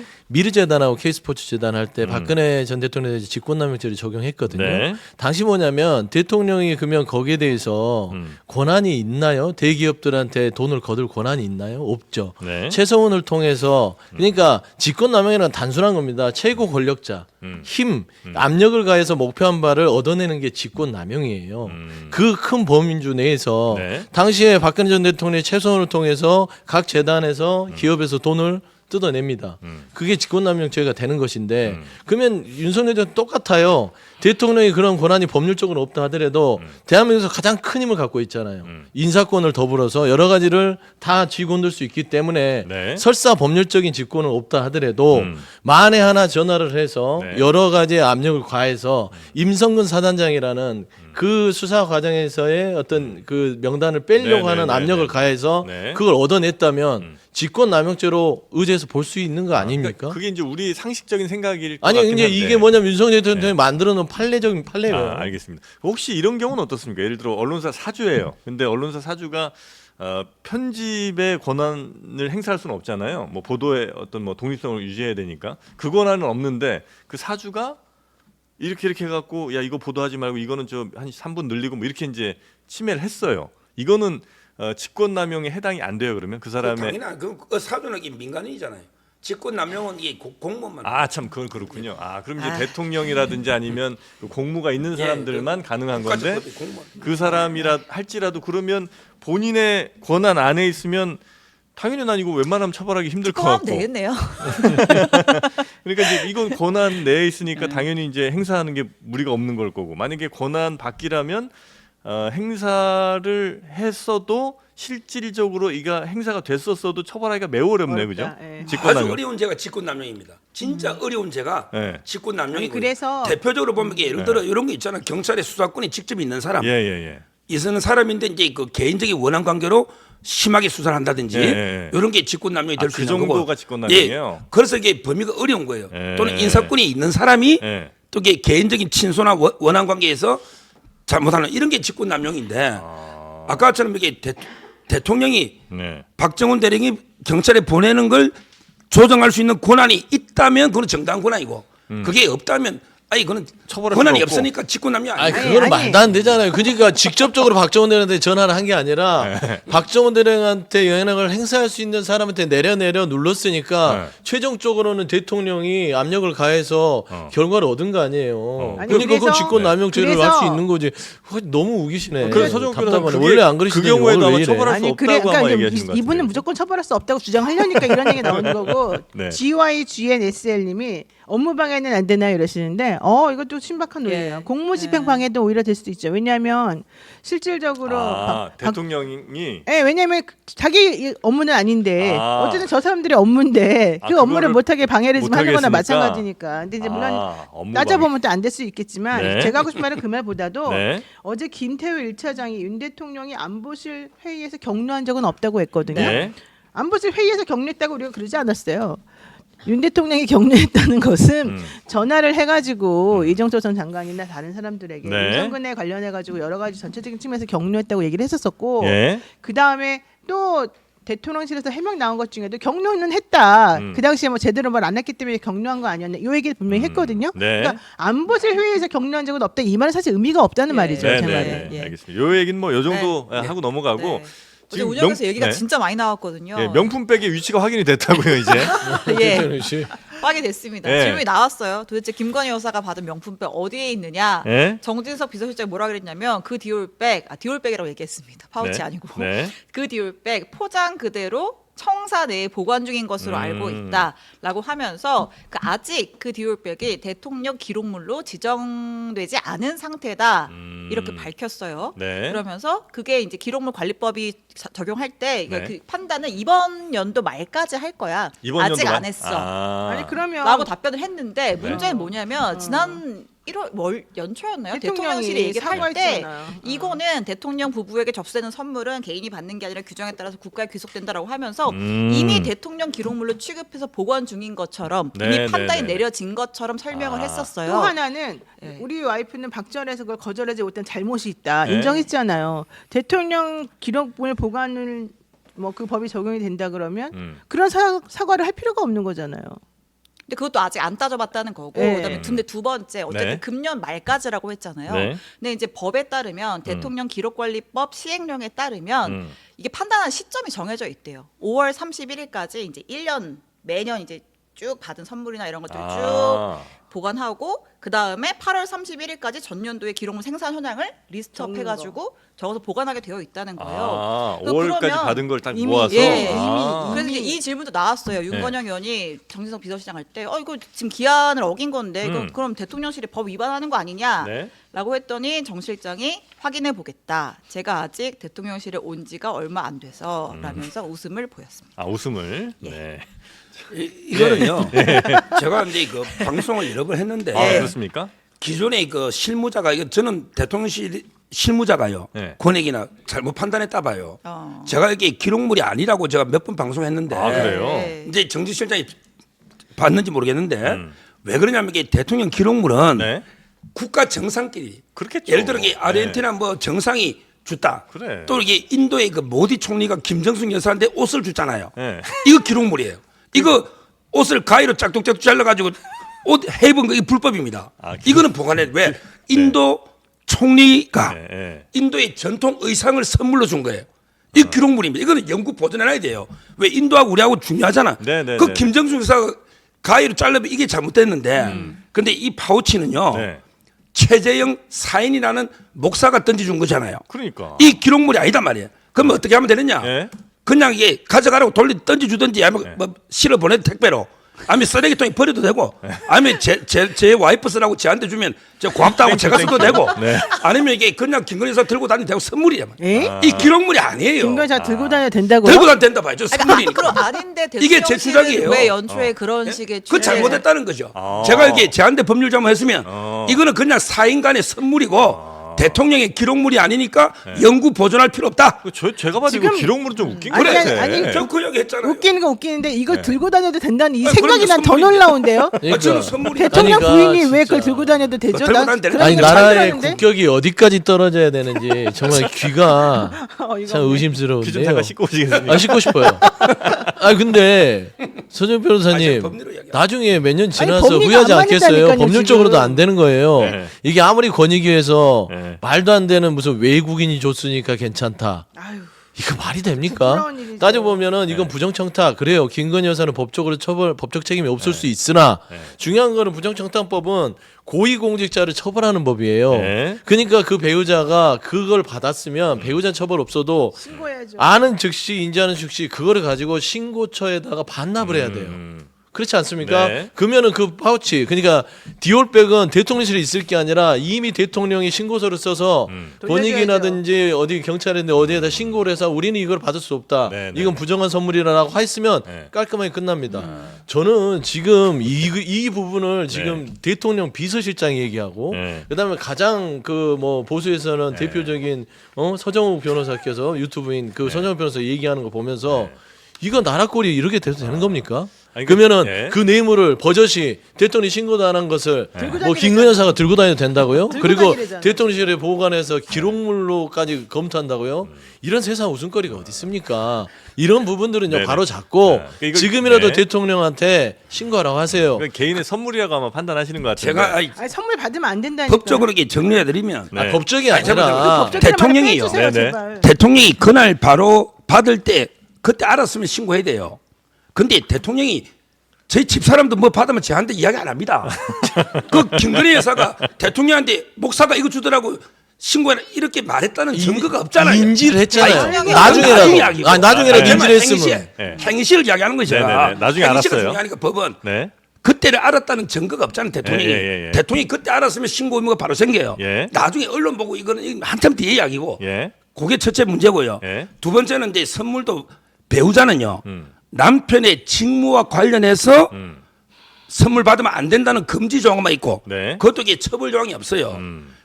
네. 미르재단하고 K스포츠 재단 할 때 박근혜 전 대통령에 대해서 직권남용죄를 적용했거든요. 네. 당시 뭐냐면 대통령이 그러면 거기에 대해서 권한이 있나요? 대기업들한테 돈을 거둘 권한이 있나요? 없죠. 네. 최서원을 통해서 그러니까 직권남용이란 단순한 겁니다. 최고 권력자, 힘, 압력을 가해서 목표한 바를 얻어내는 게 직권남용이에요. 그 큰 범인주 내에서 네. 당시에 박근혜 전 대통령이 최서원을 통해서 각 재단에서 기업에서 돈을 뜯어냅니다. 그게 직권남용죄가 되는 것인데 그러면 윤석열 대통령 똑같아요. 대통령이 그런 권한이 법률적으로 없다 하더라도 대한민국에서 가장 큰 힘을 갖고 있잖아요. 인사권을 더불어서 여러 가지를 다 쥐고들 수 있기 때문에 네. 설사 법률적인 직권은 없다 하더라도 만에 하나 전화를 해서 네. 여러 가지의 압력을 가해서 임성근 사단장이라는 그 수사 과정에서의 어떤 그 명단을 빼려고 네, 하는 네, 압력을 네, 네. 가해서 네. 그걸 얻어냈다면 직권남용죄로 의제해서 볼 수 있는 거 아닙니까? 그러니까 그게 이제 우리 상식적인 생각일 것 아니 같긴 이제 한데. 이게 뭐냐면 윤석열 대통령이 만들어놓은 판례적인 판례예요. 아, 알겠습니다. 혹시 이런 경우는 어떻습니까? 예를 들어 언론사 사주예요. 근데 언론사 사주가 편집의 권한을 행사할 수는 없잖아요. 뭐 보도의 어떤 뭐 독립성을 유지해야 되니까 그 권한은 없는데 그 사주가 이렇게 해갖고 야 이거 보도하지 말고 이거는 좀 한 3분 늘리고 뭐 이렇게 이제 침해를 했어요. 이거는 직권남용에 해당이 안 돼요. 그러면 그 사람의 당연한 그 사전하기 민간인이잖아요. 직권 남용은 이게 공무원만. 아, 참 그건 그렇군요. 그럼 이제 대통령이라든지 아니면 그 공무가 있는 사람들만 가능한 건데 국가적법이 공무원. 그 사람이라 할지라도 그러면 본인의 권한 안에 있으면 당연히 난 이거 웬만하면 처벌하기 힘들 것 그거 하면 같고. 되겠네요. 그러니까 이제 이건 권한 내에 있으니까 당연히 이제 행사하는 게 무리가 없는 걸 거고 만약에 권한 밖이라면 행사를 했어도 실질적으로 이가 행사가 됐었어도 처벌하기가 매우 어렵네요, 그죠? 어렵다, 예. 아주 직권남용. 어려운 죄가 직권남용입니다. 진짜 어려운 죄가 네. 직권남용이고 아니, 그래서- 대표적으로 보면 이게 예를 들어 이런 게 있잖아. 경찰의 수사권이 직접 있는 사람. 예. 있는 사람인데 이제 그 개인적인 원한 관계로 심하게 수사를 한다든지 예. 이런 게 직권남용이 될 수 그 있는 거고. 정도가 직권남용이에요? 예. 그래서 이게 범위가 어려운 거예요. 예. 또는 인사권이 있는 사람이 예. 또 이게 개인적인 친소나 원한 관계에서 잘못하는 이런 게 직권남용인데 아까처럼 이게 대통령이 네. 박정훈 대령이 경찰에 보내는 걸 조정할 수 있는 권한이 있다면 그건 정당한 권한이고 그게 없다면 아니 그거는 처벌할 권한이 수가 없고. 없으니까 직권남용 아니 아니에요. 그거는 아니. 말도 안 되잖아요. 그러니까 직접적으로 박정훈 대령한테 전화를 한 게 아니라 박정훈 대령한테 영향력을 행사할 수 있는 사람한테 내려 눌렀으니까 최종적으로는 대통령이 압력을 가해서 결과를 얻은 거 아니에요. 아니, 그러니까 그건 그래서- 직권남용죄를 그래서- 할 수 있는 거지. 그거 너무 우기시네. 그래서 서정훈 답답하네. 변호사는 원래 안 그러시더니 그 경우에도 오늘 아마 왜 이래? 처벌할 수 없다고 아마 얘기하시는 것 같은데. 이분은 무조건 처벌할 수 없다고 주장하려니까 이런 얘기 나오는 거고 네. GYGNSL님이 업무 방해는 안 되나요 이러시는데 이것도 신박한 논리예요. 예. 공무집행 방해도 오히려 될 수도 있죠. 왜냐하면 실질적으로 대통령이 왜냐하면 자기 업무는 아닌데 어쨌든 저 사람들의 업무인데 그 그거를 업무를 못하게 방해를 지금 하는 거나 못하겠으니까. 마찬가지니까. 근데 이제 물론 업무 따져보면 또 안 될 수 있겠지만 네. 제가 하고 싶은 말은 그 말보다도 네. 어제 김태우 1차장이 윤 대통령이 안보실 회의에서 격려한 적은 없다고 했거든요. 네. 안보실 회의에서 격려했다고 우리가 그러지 않았어요. 윤 대통령이 격려했다는 것은 전화를 해가지고 이정철 전 장관이나 다른 사람들에게 네. 윤석근에 관련해가지고 여러 가지 전체적인 측면에서 격려했다고 얘기를 했었었고 예. 그 다음에 또 대통령실에서 해명 나온 것 중에도 격려는 했다. 그 당시에 뭐 제대로 말 안 했기 때문에 격려한 거 아니었냐. 이 얘기를 분명히 했거든요. 네. 그러니까 안보실 회의에서 격려한 적은 없다. 이 말은 사실 의미가 없다는 말이죠. 제 말은. 네. 예. 알겠습니다. 요 얘기는 뭐 요 정도 하고 넘어가고 네. 어제 운영에서 얘기가 진짜 많이 나왔거든요. 명품백의 위치가 확인이 됐다고요, 이제. 예. 대통령 씨. 빠게 됐습니다. 네. 질문이 나왔어요. 도대체 김건희 여사가 받은 명품백 어디에 있느냐? 네. 정진석 비서실장이 뭐라 그랬냐면 그 디올백, 디올백이라고 얘기했습니다. 파우치 네. 아니고. 네. 그 디올백 포장 그대로 청사 내에 보관 중인 것으로 알고 있다라고 하면서 아직 그 디올백이 대통령 기록물로 지정되지 않은 상태다 이렇게 밝혔어요. 네. 그러면서 그게 이제 기록물 관리법이 적용할 때 네. 그 판단은 이번 연도 말까지 할 거야. 이번 아직 연도만? 안 했어. 아니 그러면 라고 답변을 했는데 문제는 뭐냐면 지난 1월 연초였나요? 대통령실이 얘기를 할 때 사과했잖아요. 이거는 대통령 부부에게 접수되는 선물은 개인이 받는 게 아니라 규정에 따라서 국가에 귀속된다라고 하면서 이미 대통령 기록물로 취급해서 보관 중인 것처럼 네, 이미 네, 판단이 네. 내려진 것처럼 설명을 했었어요. 또 하나는 네. 우리 와이프는 박전에서 그걸 거절하지 못한 잘못이 있다. 네. 인정했잖아요. 대통령 기록물 보관을 뭐 그 법이 적용이 된다 그러면 그런 사과를 할 필요가 없는 거잖아요. 근데 그것도 아직 안 따져봤다는 거고 네. 그다음에 근데 두 번째 어쨌든 네. 금년 말까지라고 했잖아요. 네. 근데 이제 법에 따르면 대통령 기록관리법 시행령에 따르면 이게 판단한 시점이 정해져 있대요. 5월 31일까지 이제 1년 매년 이제 쭉 받은 선물이나 이런 것들을 쭉 보관하고 그 다음에 8월 31일까지 전년도의 기록물 생산 현황을 리스트업 적는 해가지고 적어서 보관하게 되어 있다는 거예요. 5월까지 그러면 받은 걸 딱 이미, 모아서. 예, 아. 그래서 이제 이 질문도 나왔어요. 윤건영 의원이 정진석 비서실장 할 때, 이거 지금 기한을 어긴 건데, 이거 그럼 대통령실이 법 위반하는 거 아니냐? 네. 라고 했더니 정 실장이 확인해 보겠다. 제가 아직 대통령실에 온 지가 얼마 안 돼서 라면서 웃음을 보였습니다. 웃음을. 네. 이거는요. 제가 이제 그 방송을 여러 번 했는데 그렇습니까? 기존의 그 실무자가 이거 저는 대통령실 실무자가요. 네. 권액이나 잘못 판단했다 봐요. 어. 제가 이게 기록물이 아니라고 제가 몇 번 방송했는데 그래요? 네. 이제 정진 실장이 봤는지 모르겠는데 왜 그러냐면 이게 대통령 기록물은 네. 국가 정상끼리 그렇겠죠. 예를 들어 이게 아르헨티나 뭐 정상이 줬다. 그래. 또 이게 인도의 그 모디 총리가 김정숙 여사한테 옷을 줬잖아요. 네. 이거 기록물이에요. 이거 옷을 가위로 짝짝짝 잘라가지고 옷 해입은 거 이거 불법입니다. 이거는 보관해. 왜? 인도 총리가 네, 네. 인도의 전통 의상을 선물로 준 거예요. 이 기록물입니다. 이거는 영구 보존해놔야 돼요. 왜 인도하고 우리하고 중요하잖아. 네네네. 그 김정수 여사가 가위로 잘라면 이게 잘못됐는데, 근데 이 파우치는요. 네. 최재영 사인이라는 목사가 던져준 거잖아요. 그러니까. 이 기록물이 아니단 말이에요. 그럼 어떻게 하면 되느냐? 예. 그냥 이게 가져가라고 던져주든지 아니면 뭐 실어 보내 택배로. 아니면 쓰레기통에 버려도 되고, 아니면 제 와이프 쓰라고 제한테 주면 저 고맙다고 제가 써도 되고, 네. 아니면 이게 그냥 김건희 여사 들고 다니도 되고 선물이야. 에? 이 기록물이 아니에요. 김건희가 들고 다녀도 된다고요? 들고 다녀도 된다 봐요. 저 선물이니까. 그럼 아닌데 이게 제 주장이에요. 왜 연초에 그런 식의 그 취재- 잘못했다는 거죠. 제가 이게 제한테 법률 잘못했으면 이거는 그냥 사인간의 선물이고 대통령의 기록물이 아니니까 영구 보존할 필요 없다. 제가 봐도 이거 지금- 기록물은 좀 웃긴 아니, 것 같아. 아니, 저 그 얘기 했잖아요. 웃기는 거 웃기는데 이거 들고 다녀도 된다는 이 아, 생각이 그럼요, 난 더 선물인데. 놀라운데요. 아, 저는 선물이 대통령 그러니까 부인이 왜 그걸 진짜. 들고 다녀도 되죠? 들고 난 다녀도 되는 그런 아니 거 나라의 잘못하는데? 국격이 어디까지 떨어져야 되는지 정말 귀가 이거 참 네. 귀 좀 의심스러운데요. 잠깐 씻고 오시겠습니까? 아 씻고 싶어요. 아 근데 서정 아니, 변호사님 법리로 이야기하는 나중에 몇 년 지나서 법리가 후회하지 안 않겠어요? 맞는다니까요, 법률적으로도 지금. 안 되는 거예요. 네. 이게 아무리 권익위에서 네. 말도 안 되는 무슨 외국인이 줬으니까 괜찮다. 아유, 이거 말이 됩니까? 부끄러운 일이죠. 따져보면은 네. 이건 부정청탁 그래요. 김건희 여사는 법적으로 법적 책임이 없을 수 있으나 네. 중요한 거는 부정청탁법은 고위공직자를 처벌하는 법이에요. 네. 그러니까 그 배우자가 그걸 받았으면 배우자 처벌 없어도 신고해야죠. 아는 즉시 인지하는 즉시 그거를 가지고 신고처에다가 반납을 해야 돼요. 그렇지 않습니까? 네. 그러면은 그 파우치 그러니까 디올백은 대통령실에 있을 게 아니라 이미 대통령이 신고서를 써서 권익위나든지 어디 경찰인데 어디에다 신고를 해서 우리는 이걸 받을 수 없다. 네, 네. 이건 부정한 선물이라고 했으면 네. 깔끔하게 끝납니다. 저는 지금 이 부분을 지금 대통령 비서실장이 얘기하고 네. 그다음에 가장 그 뭐 보수에서는 대표적인 서정욱 변호사께서 유튜브인 그 서정욱 변호사 얘기하는 거 보면서 이거 나라 꼴이 이렇게 돼도 되는 겁니까? 아니, 그러면은 네. 그 뇌물을 버젓이 대통령이 신고도 안 한 것을 들고 뭐 다니래잖아요. 김건희 여사가 들고 다녀도 된다고요? 들고 그리고 다니래잖아요. 대통령실에 보관해서 기록물로까지 검토한다고요? 이런 세상 웃음거리가 어디 있습니까? 이런 부분들은요 네네. 바로 잡고 네. 이거- 지금이라도 네. 대통령한테 신고하라고 하세요. 그러니까 개인의 선물이라고 아마 판단하시는 것 같은데. 제가 아니, 선물 받으면 안 된다니까. 법적으로 이게 정리해드리면 네. 아, 법적이 아니, 잠깐만요. 아니라 법적으로 대통령이요. 말을 빼주세요, 네네. 제발. 대통령이 그날 바로 받을 때 그때 알았으면 신고해야 돼요. 근데 대통령이 저희 집사람도 뭐 받으면 저한테 이야기 안 합니다. 그 김건희 여사가 대통령한테 목사가 이거 주더라고 신고해라 이렇게 말했다는 증거가 없잖아요. 인지를 했잖아요. 아니, 나중에라도. 이야기고. 아니, 나중에라도 제 말 인지를 했으면. 행위시- 네. 행위시를 이야기하는 거죠. 네네네. 나중에 행위시가 알았어요. 중요하니까 법은 네. 그때를 알았다는 증거가 없잖아요. 대통령이. 예. 대통령이 그때 알았으면 신고 의무가 바로 생겨요. 예. 나중에 언론 보고 이거는 한참 뒤에 이야기고. 예. 그게 첫째 문제고요. 예. 두 번째는 이제 선물도 배우자는요. 남편의 직무와 관련해서 선물 받으면 안 된다는 금지 조항만 있고 네. 그것도 이게 처벌 조항이 없어요.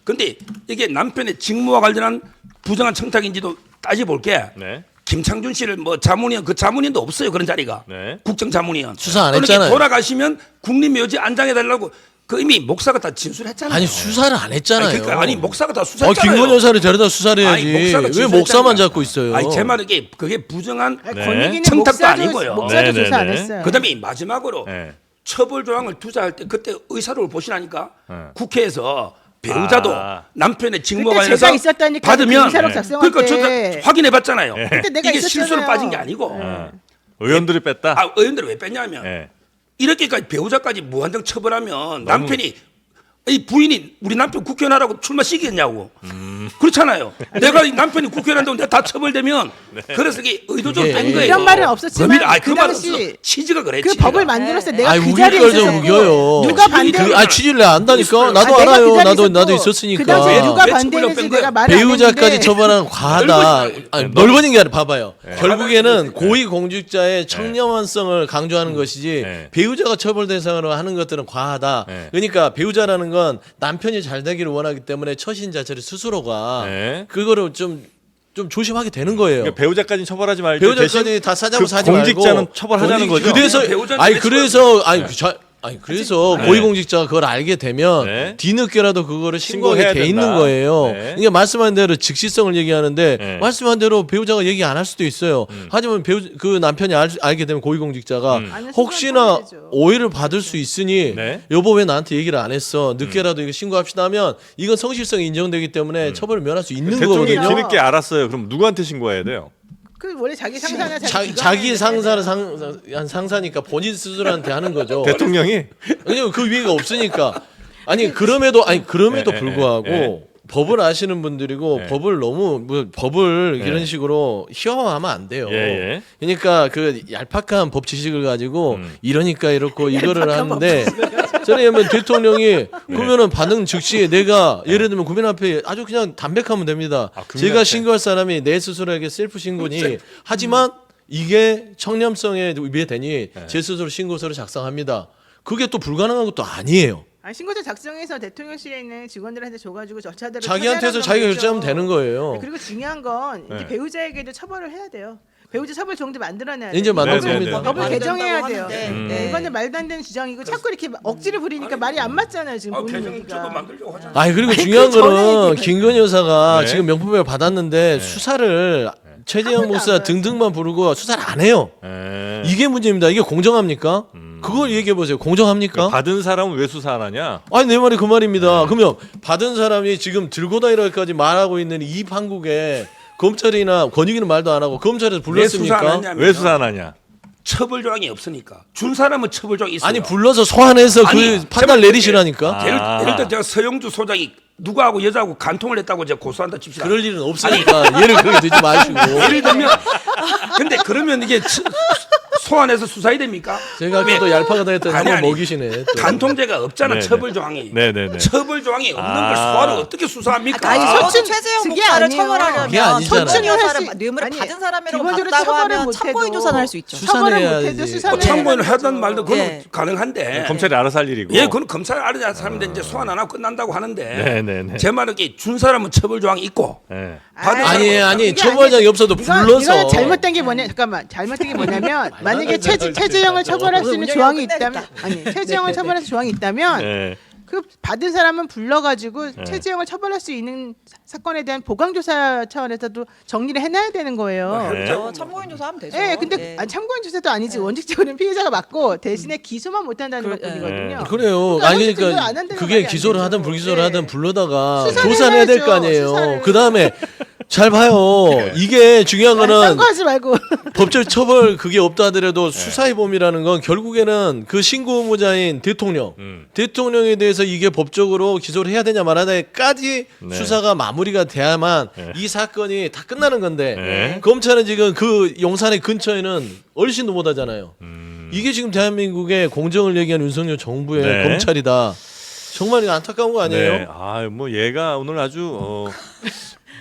근데 이게 남편의 직무와 관련한 부정한 청탁인지도 따져볼게. 네. 김창준 씨를 뭐 자문위원 그 자문위원도 없어요. 그런 자리가. 네. 국정자문위원. 수사 안 그러니까 했잖아요. 돌아가시면 국립묘지 안장해 달라고 그 이미 목사가 다 진술했잖아요. 아니 수사를 안 했잖아요. 아니, 그러니까 아니 목사가 다 수사했잖아요. 김건희 여사를 데려다 수사를 해야지. 아니, 목사가 왜 진술했잖아요. 목사만 잡고 있어요? 아니 제 말은 이게 그게 부정한 아니, 네. 권익위는 청탁도 목사도- 아니고요. 목사도 네, 조사 안 네, 네. 했어요. 그다음에 마지막으로 네. 처벌 조항을 투자할 때 그때 의사록을 보시라니까 네. 국회에서 배우자도 아. 남편의 직무와 그때 관련해서 제가 있었다니까, 그 받으면 의사록 작성할 그러니까 때. 저 확인해 봤잖아요. 그때 내가 이게 있었잖아요. 실수로 빠진 게 아니고 아, 의원들이 뺐다. 아, 의원들을 왜 뺐냐면 예. 이렇게까지 배우자까지 무한정 처벌하면 남편이 이 부인이 우리 남편 국회의원하라고 출마시키겠냐고 그렇잖아요. 내가 이 남편이 국회의원한다고 내가 다 처벌되면 그래서 이게 의도적으로 뺀 거예요. 이런 말은 없었지만 범위를- 아니, 그 말은 당시 없어. 취지가 그래. 그 취지가. 법을 만들었을 때 내가 아니, 그 우길 자리에 걸죠, 있었고 우겨요. 누가 반대 취지를 안다니까. 나도 내가 알아요. 그 자리에 나도 있었고 있었으니까. 그 당시에 왜 누가 처벌력 반대했는지 뺀 내가 거야? 말을 안 배우자까지 했는데 처벌하는 과하다. 아니, 넓어진 게 아니라 봐봐요. 네. 결국에는 고위 공직자의 청렴한성을 강조하는 것이지 네. 배우자가 처벌 대상으로 하는 것들은 과하다. 네. 그러니까 배우자라는 건 남편이 잘 되기를 원하기 때문에 처신 자체를 스스로가 네. 그거를 좀 조심하게 되는 거예요. 그러니까 배우자까지는 처벌하지 말고 배우자까지 대신 다 사자고 그 사지 공직자는 말고 처벌하자는 거죠. 그래서 배우자는 아니 왜 그래서 그래서 네. 고위공직자가 그걸 알게 되면 네. 뒤늦게라도 그거를 신고하게 신고해야 돼 된다. 있는 거예요. 네. 그러니까 말씀한 대로 즉시성을 얘기하는데 네. 말씀한 대로 배우자가 얘기 안 할 수도 있어요. 하지만 그 남편이 알게 되면 고위공직자가 아니, 혹시나 신고하면 되죠. 오해를 받을 수 있으니 네. 여보 왜 나한테 얘기를 안 했어? 늦게라도 이거 신고합시다 하면 이건 성실성이 인정되기 때문에 처벌을 면할 수 있는 대통령이 거거든요. 뒤늦게 알았어요. 그럼 누구한테 신고해야 돼요? 그 원래 자기 상사나 자기 상사는 상사니까 본인 스스로한테 하는 거죠. 대통령이 왜냐면 그 위가 없으니까. 그럼에도 예, 불구하고 예. 법을 아시는 분들이고 예. 법을 너무 법을 예. 이런 식으로 희화화하면 안 돼요. 예, 예. 그러니까 그 얄팍한 법 지식을 가지고 이러니까 이렇고 이거를 얄팍한 하는데 저는 대통령이 그러면은 반응 즉시 내가 예를 들면 국민 앞에 아주 그냥 담백하면 됩니다. 아, 국민 제가 앞에. 신고할 사람이 내 스스로에게 셀프 신고니 하지만 이게 청렴성에 위배되니 제 스스로 신고서를 작성합니다. 그게 또 불가능한 것도 아니에요. 신고서 작성해서 대통령실에 있는 직원들한테 줘가지고 절차대로 자기한테서 처리하라고 자기가 하면 결정하면 되죠. 되는 거예요. 네, 그리고 중요한 건 이제 네. 배우자에게도 처벌을 해야 돼요. 배우자 처벌 정도 만들어내야 돼요. 이제 만들 네, 네, 겁니다. 네. 법을 안 개정해야 된다고 돼요. 하는데, 네. 이거는 말도 안 되는 주장이고 자꾸 이렇게 억지를 부리니까 말이 안 맞잖아요. 지금 보는 개정 저도 얘기가. 만들려고 하잖아. 아니 그리고 중요한 그 전에 거는 이제 김건희 여사가 네. 지금 명품백을 받았는데 수사를 최재형 번도 목사 안 등등만 부르고 수사를 안 해요. 예. 이게 문제입니다. 이게 공정합니까? 그걸 얘기해 보세요. 공정합니까? 받은 사람은 왜 수사 안 하냐? 아니 내 말이 그 말입니다. 그러면 받은 사람이 지금 들고 다니라까지 말하고 있는 이 판국에 검찰이나 권익위는 말도 안 하고 검찰에서 왜 수사 안 불렀습니까? 하냐면 왜 수사 안 하냐? 처벌 조항이 없으니까 준 사람은 처벌 조항이 있어요. 아니 불러서 소환해서 아니, 그 판단 제발 내리시라니까. 예를 들어 제가 서영주 소장이 누구하고 여자하고 간통을 했다고 제가 고소한다 칩시다. 그럴 일은 없으니까 예를 그렇게 듣지 마시고. 예를 들면 근데 그러면 이게 소환해서 수사해야 됩니까? 제가 또 얄파가 다녔더니 아니, 한번 아니. 먹이시네. 또. 간통죄가 없잖아. 네, 처벌 조항이. 네네네. 처벌 조항이 없는 걸 소환을 어떻게 수사합니까? 아니 설춘- 최재형 그게 목사를 아니에요. 그게 처벌하려면 아니잖아요. 설춘 여사를 설춘이 뇌물을 아니, 받은 사람이라고 기본적으로 봤다고 처벌을 하면 못해도 참고인 조사는 할 수 있죠. 수사는 처벌을 해야지. 못해도 수사는 참고인을 해야죠. 하든 말든 그건 예. 가능한데. 검찰이 알아서 할 일이고. 예, 그건 검찰 알아서 하면 이제 소환 안 하고 끝난다고 하는데. 네네네. 제 말은 이게 준 사람은 처벌 조항이 있고. 예. 받은 아니 사람은 아니 그게 처벌장이 없어도 이건 불러서 잘못된 게 뭐냐? 잠깐만. 잘못된 게 뭐냐면 만약에 최재형을 처벌할 수 있는 오늘 조항이 운영하고 있다면 아니 최재형을 처벌할 수 있는 조항이 있다면 예. 그 받은 사람은 불러가지고 최재형을 처벌할 수 있는 사건에 대한 보강조사 차원에서도 정리를 해놔야 되는 거예요. 네. 그렇죠. 참고인 조사하면 되죠. 예, 근데 예. 참고인 조사도 아니지. 원칙적으로는 피해자가 맞고 대신에 기소만 못한다는 그- 것뿐이거든요. 그래요. 그러니까 아니 그거 안 그러니까 한다는 그게 말이 안 기소를 되죠. 하든 불기소를 예. 하든 불러다가 수사를 조사를 해야 될 거 해야죠. 아니에요. 수사를. 그 다음에 잘 봐요. 이게 중요한 거는 딴거 하지 말고 법적 처벌 그게 없다 하더라도 수사의 범위라는 건 결국에는 그 신고 의무자인 대통령, 대통령에 대해서 이게 법적으로 기소를 해야 되냐 말하냐까지 네. 수사가 마무리가 돼야만 네. 이 사건이 다 끝나는 건데 네. 검찰은 지금 그 용산의 근처에는 얼씬도 못하잖아요. 이게 지금 대한민국의 공정을 얘기한 윤석열 정부의 네. 검찰이다. 정말 이거 안타까운 거 아니에요? 네. 아, 뭐 얘가 오늘 아주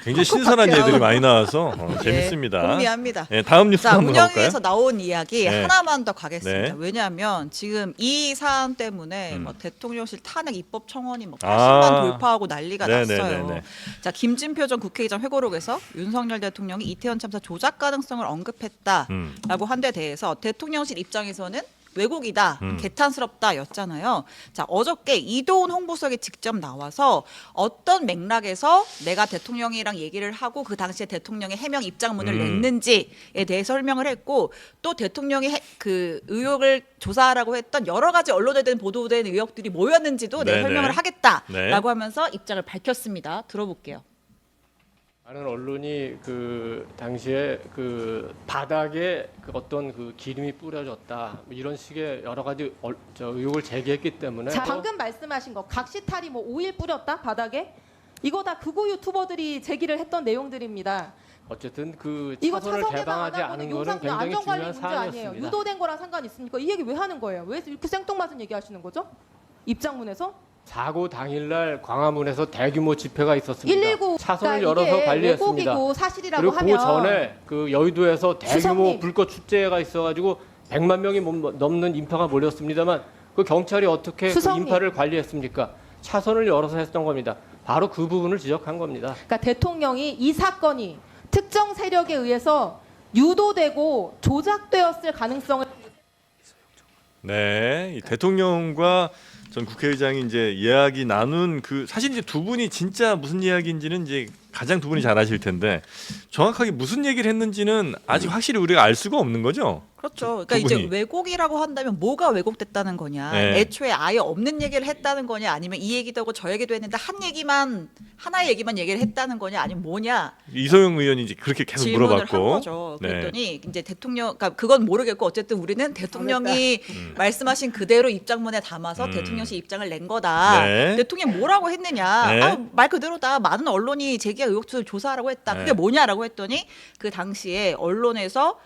굉장히 신선한 예들이 많이 나와서 재밌습니다. 공미합니다. 예, 다음 뉴스 자, 한번 가볼까요? 운영위에서 나온 이야기 네. 하나만 더 가겠습니다. 네. 왜냐하면 지금 이 사안 때문에 뭐 대통령실 탄핵 입법 청원이 뭐 80만 아. 돌파하고 난리가 네, 났어요. 네, 네, 네. 자, 김진표 전 국회의장 회고록에서 윤석열 대통령이 이태원 참사 조작 가능성을 언급했다라고 한 데 대해서 대통령실 입장에서는 왜곡이다, 개탄스럽다였잖아요. 자, 어저께 이도훈 홍보석이 직접 나와서 어떤 맥락에서 내가 대통령이랑 얘기를 하고 그 당시에 대통령의 해명 입장문을 냈는지에 대해서 설명을 했고 또 대통령이 그 의혹을 조사하라고 했던 여러 가지 언론에 대한 보도된 의혹들이 뭐였는지도 내가 네네. 설명을 하겠다라고 네. 하면서 입장을 밝혔습니다. 들어볼게요. 많은 언론이 그 당시에 그 바닥에 그 어떤 그 기름이 뿌려졌다 뭐 이런 식의 여러 가지 의혹을 제기했기 때문에 자, 방금 말씀하신 거 각시탈이 뭐 오일 뿌렸다 바닥에 이거 다 극우 유튜버들이 제기를 했던 내용들입니다. 어쨌든 그 이거 차선을 차성 개방 개방하지 안 않은 하고는 거는 용산 굉장히 안전관리 중요한 문제 아니에요. 사안이었습니다. 유도된 거랑 상관 있습니까? 이 얘기 왜 하는 거예요? 왜 이렇게 생뚱맞은 얘기 하시는 거죠? 입장문에서? 사고 당일날 광화문에서 대규모 집회가 있었습니다. 119 차선을 그러니까 열어서 이게 관리했습니다. 왜곡이고 사실이라고 그리고 하면 그 전에 그 여의도에서 대규모 수석님. 불꽃 축제가 있어가지고 100만 명이 넘는 인파가 몰렸습니다만 그 경찰이 어떻게 그 수석님. 인파를 관리했습니까? 차선을 열어서 했던 겁니다. 바로 그 부분을 지적한 겁니다. 그러니까 대통령이 이 사건이 특정 세력에 의해서 유도되고 조작되었을 가능성을 네, 이 대통령과 전 국회의장이 이제 이야기 나눈 그 사실 이제 두 분이 진짜 무슨 이야기인지는 이제 가장 두 분이 잘 아실 텐데 정확하게 무슨 얘기를 했는지는 아직 확실히 우리가 알 수가 없는 거죠. 그렇죠. 그러니까 두 이제 분이. 왜곡이라고 한다면 뭐가 왜곡됐다는 거냐? 네. 애초에 아예 없는 얘기를 했다는 거냐? 아니면 이 얘기도 하고 저 얘기도 했는데 하나의 얘기만 얘기를 했다는 거냐? 아니면 뭐냐? 이소영 의원이 이제 그렇게 계속 질문을 물어봤고. 한 거죠. 네. 그랬더니 이제 대통령, 그러니까 그건 모르겠고 어쨌든 우리는 대통령이 말씀하신 그대로 입장문에 담아서 대통령실 입장을 낸 거다. 네. 대통령이 뭐라고 했느냐? 네. 아, 말 그대로다. 많은 언론이 제기한 의혹들을 조사하라고 했다. 그게 네. 뭐냐라고 했더니 그 당시에 언론에서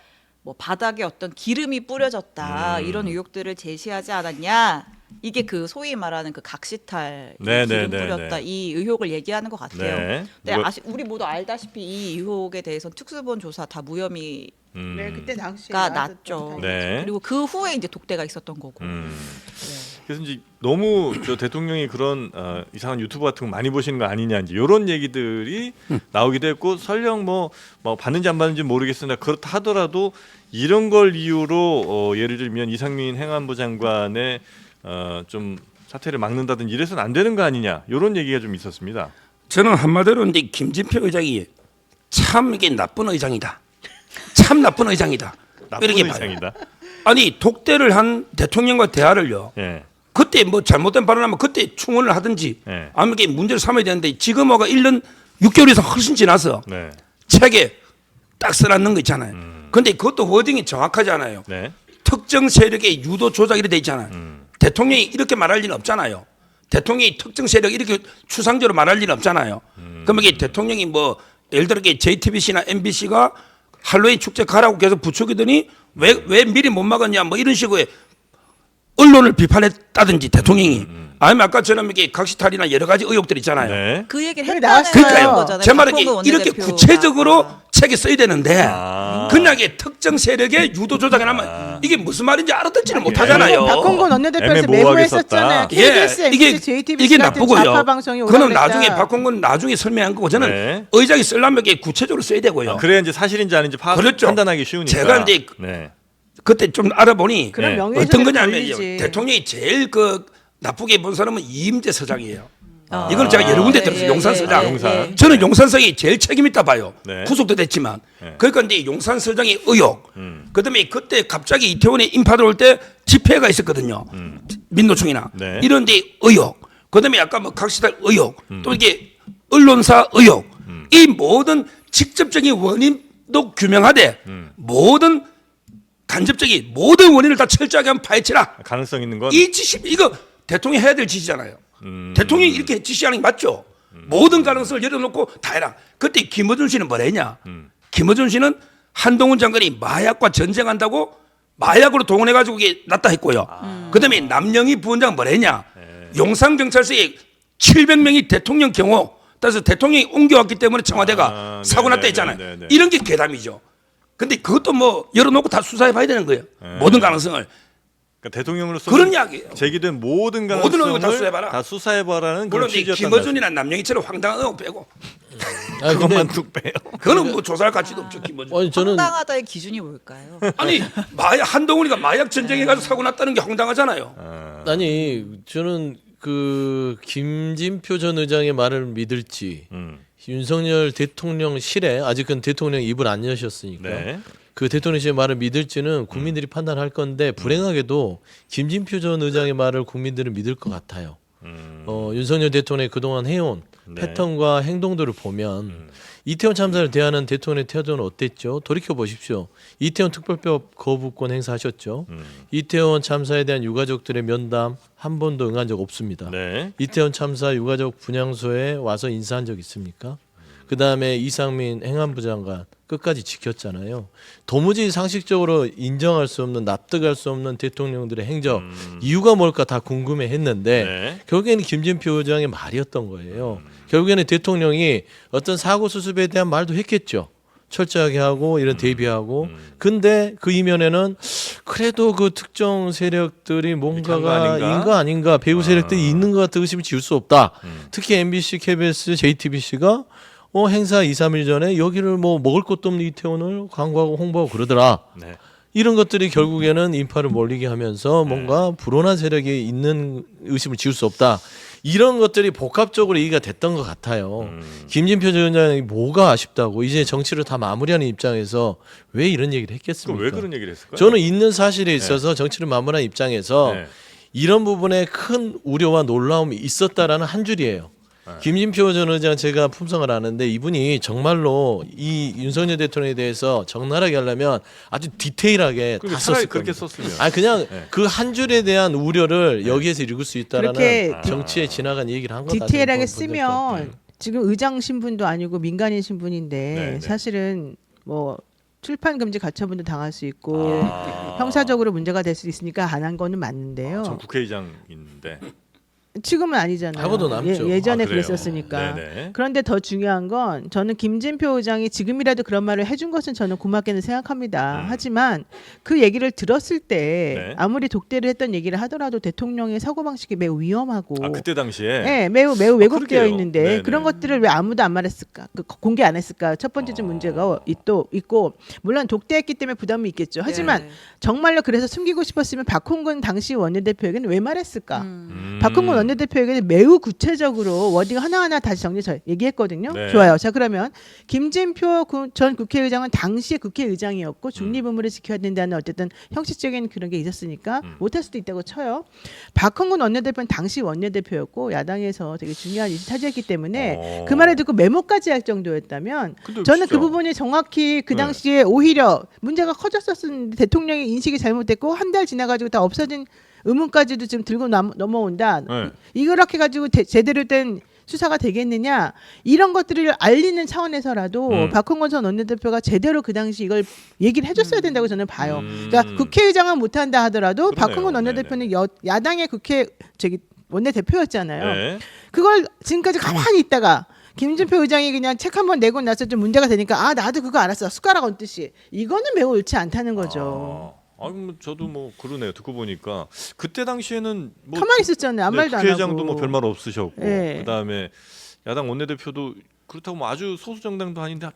뭐 바닥에 어떤 기름이 뿌려졌다 이런 의혹들을 제시하지 않았냐? 이게 그 소위 말하는 그 각시탈 네, 기름 네, 네, 뿌렸다 네. 이 의혹을 얘기하는 것 같아요. 네. 네, 뭐- 우리 모두 알다시피 이 의혹에 대해서는 특수본 조사 다 무혐의가 네, 그때 당시에 났죠. 네. 그리고 그 후에 이제 독대가 있었던 거고. 그래서 이제 너무 저 대통령이 그런 이상한 유튜브 같은 거 많이 보시는 거 아니냐 이제 이런 얘기들이 나오기도 했고 설령 뭐 받는지 안 받는지 모르겠으나 그렇다 하더라도 이런 걸 이유로 예를 들면 이상민 행안부 장관의 좀 사퇴를 막는다든지 이래서는 안 되는 거 아니냐 이런 얘기가 좀 있었습니다. 저는 한마디로 이제 김진표 의장이 참 이게 나쁜 의장이다. 참 나쁜 의장이다. 나쁜 이렇게 봐요. 의장이다. 아니 독대를 한 대통령과 대화를요. 예. 그때 뭐 잘못된 발언하면 그때 충원을 하든지 네. 아니면 이게 문제를 삼아야 되는데 지금하고 1년 6개월 이상 훨씬 지나서 네. 책에 딱 써놨는 거 있잖아요. 근데 그것도 워딩이 정확하지 않아요. 네. 특정 세력의 유도 조작이 돼 있잖아요. 대통령이 이렇게 말할 리는 없잖아요. 대통령이 특정 세력 이렇게 추상적으로 말할 리는 없잖아요. 그럼 이게 대통령이 뭐 예를 들어 JTBC나 MBC가 할로윈 축제 가라고 계속 부추기더니 왜 미리 못 막았냐 뭐 이런 식으로 언론을 비판했다든지 대통령이 아니면 아까처럼 이게 각시탈이나 여러 가지 의혹들 있잖아요. 네. 그 얘기를 그게 했다는 나왔어요. 거잖아요. 제 말은 박홍근 이렇게 원내대표가. 구체적으로 책에 써야 되는데 아. 그냥 이게 특정 세력의 유도 조작을 하면 이게 무슨 말인지 알아듣지는 못하잖아요. 박홍근 원내대표에서 애매모호하게 메모했었잖아요. 썼다. KBS, MBC, JTBC 이게 같은 나쁘고요. 좌파 방송이 그는 오라고 나중에 그랬다. 박홍근 나중에 설명한 거고 저는 네. 의장이 쓰려면 이게 구체적으로 써야 되고요. 그래야 이제 사실인지 아닌지 그렇죠. 판단하기 쉬우니까. 제가 이제 네. 그때 좀 알아보니 그럼 네. 명예훼손에 어떤 거냐면 걸리지. 대통령이 제일 그 나쁘게 본 사람은 이임재 서장이에요. 이건 제가 여러 군데 들었어요. 용산 서장. 용산. 저는 용산성이 제일 책임 있다 봐요. 네. 구속도 됐지만. 네. 그러니까 이제 용산 서장의 의혹. 그다음에 그때 갑자기 이태원에 인파 들어올 때 집회가 있었거든요. 민노총이나 네. 이런 데 의혹. 그다음에 아까 뭐 각시탈 의혹. 또 이게 언론사 의혹. 이 모든 직접적인 원인도 규명하되 모든 간접적인 모든 원인을 다 철저하게 한번 파헤치라. 가능성 있는 건 이 지시 이거 대통령이 해야 될 지시잖아요. 대통령이 이렇게 지시하는 게 맞죠. 모든 가능성을 열어놓고 다 해라. 그때 김어준 씨는 뭐라 했냐. 김어준 씨는 한동훈 장관이 마약과 전쟁한다고 마약으로 동원해가지고 이게 났다 했고요. 그다음에 남영희 부원장 뭐라 했냐. 용산경찰서에 700명이 대통령 경호 따라서 대통령이 옮겨왔기 때문에 청와대가 사고 났다 했잖아요. 네네네네. 이런 게 괴담이죠. 근데 그것도 뭐 열어놓고 다 수사해 봐야 되는 거예요. 모든 가능성을. 그러니까 대통령으로서 그런 이야기예요. 제기된 모든 모든 가능성을 의혹을 다 수사해봐라. 다 수사해봐라는 물론 그런 이제 취지였단 김어준이나 남영희처럼 황당한 의혹 빼고 아니, 근데 그것만 뚝 빼요. 그거는 뭐 조사할 가치도 없죠. 김어준. 아니 저는 황당하다의 기준이 뭘까요? 아니 마약 한동훈이가 마약 전쟁해가지고 사고 났다는 게 황당하잖아요. 아니 저는 그 김진표 전 의장의 말을 믿을지 윤석열 대통령실에 아직은 대통령 입을 안 여셨으니까 네. 그 대통령실의 말을 믿을지는 국민들이 판단할 건데 불행하게도 김진표 전 의장의 말을 국민들은 믿을 것 같아요. 윤석열 대통령이 그동안 해온 네. 패턴과 행동들을 보면 이태원 참사를 대하는 대통령의 태도는 어땠죠? 돌이켜 보십시오. 이태원 특별법 거부권 행사하셨죠. 이태원 참사에 대한 유가족들의 면담 한 번도 응한 적 없습니다. 네. 이태원 참사 유가족 분향소에 와서 인사한 적 있습니까? 그 다음에 이상민 행안부 장관 끝까지 지켰잖아요. 도무지 상식적으로 인정할 수 없는 납득할 수 없는 대통령들의 행적 이유가 뭘까 다 궁금해했는데 네. 결국에는 김진표 의장의 말이었던 거예요. 결국에는 대통령이 어떤 사고 수습에 대한 말도 했겠죠. 철저하게 하고 이런 대비하고 근데 그 이면에는 그래도 그 특정 세력들이 뭔가가 아닌가? 인가 아닌가 배후 세력들이 있는 것 같은 의심을 지울 수 없다. 특히 MBC, KBS, JTBC가 행사 2, 3일 전에 여기를 뭐 먹을 것도 없는 이태원을 광고하고 홍보하고 그러더라. 네. 이런 것들이 결국에는 인파를 몰리게 하면서 뭔가 불온한 세력이 있는 의심을 지울 수 없다. 이런 것들이 복합적으로 얘기가 됐던 것 같아요. 김진표 전 위원장이 뭐가 아쉽다고 이제 정치를 다 마무리하는 입장에서 왜 이런 얘기를 그럼 했겠습니까? 왜 그런 얘기를 했을까요? 저는 있는 사실에 있어서 정치를 마무리하는 입장에서 네. 이런 부분에 큰 우려와 놀라움이 있었다라는 한 줄이에요. 김진표 전 의장 제가 품성을 아는데 이분이 정말로 이 윤석열 대통령에 대해서 적나라하게 하려면 아주 디테일하게 다 차라리 썼을 그렇게 겁니다. 썼으면. 아니 그냥 네. 그 한 줄에 대한 우려를 여기에서 읽을 수 있다라는 그렇게 정치에 지나간 얘기를 한 거다. 디테일하게 저는 본 적도 없고. 쓰면 지금 의장 신분도 아니고 민간인 신분인데 네, 네. 사실은 뭐 출판 금지 가처분도 당할 수 있고 아. 형사적으로 문제가 될 수 있으니까 안 한 거는 맞는데요. 전 국회의장인데. 지금은 아니잖아요. 하고도 남죠. 예전에 아, 그래요? 그랬었으니까. 네네. 그런데 더 중요한 건 저는 김진표 의장이 지금이라도 그런 말을 해준 것은 저는 고맙게는 생각합니다. 하지만 그 얘기를 들었을 때 네. 아무리 독대를 했던 얘기를 하더라도 대통령의 사고방식이 매우 위험하고 아 그때 당시에. 네, 매우 왜곡되어 그러게요. 있는데 네네. 그런 것들을 왜 아무도 안 말했을까? 공개 안 했을까? 첫 번째 좀 문제가 또 있고 물론 독대했기 때문에 부담이 있겠죠. 하지만 네. 정말로 그래서 숨기고 싶었으면 박홍근 당시 원내대표에게는 왜 말했을까? 박홍근 원내대표에게는 매우 구체적으로 워딩 하나하나 다시 얘기했거든요. 네. 좋아요. 자 그러면 김진표 전 국회의장은 당시의 국회의장이었고 중립 의무를 지켜야 된다는 어쨌든 형식적인 그런 게 있었으니까 못할 수도 있다고 쳐요. 박홍근 원내대표는 당시 원내대표였고 야당에서 되게 중요한 위치 차지했기 때문에 그 말을 듣고 메모까지 할 정도였다면 근데 저는 진짜. 그 부분이 정확히 그 네. 당시에 오히려 문제가 커졌었는데 대통령의 인식이 잘못됐고 한 달 지나가지고 다 없어진 의문까지도 지금 들고 넘어온다. 네. 이렇게 가지고 제대로 된 수사가 되겠느냐 이런 것들을 알리는 차원에서라도 박홍근 전 원내대표가 제대로 그 당시 이걸 얘기를 해줬어야 된다고 저는 봐요. 그러니까 국회의장은 못한다 하더라도 그러네요. 박홍근 원내대표는 야당의 원내대표였잖아요. 네. 그걸 지금까지 가만히 있다가 김진표 의장이 그냥 책 한 번 내고 나서 좀 문제가 되니까 아 나도 그거 알았어 숟가락 얹듯이 이거는 매우 옳지 않다는 거죠. 아니 뭐 저도 뭐 그러네요. 듣고 보니까 그때 당시에는 뭐 가만히 있었잖아요. 아무 말도 안 하고. 국회의장도 뭐 별말 없으셨고 네. 그다음에 야당 원내대표도 그렇다고 뭐 아주 소수 정당도 아닌데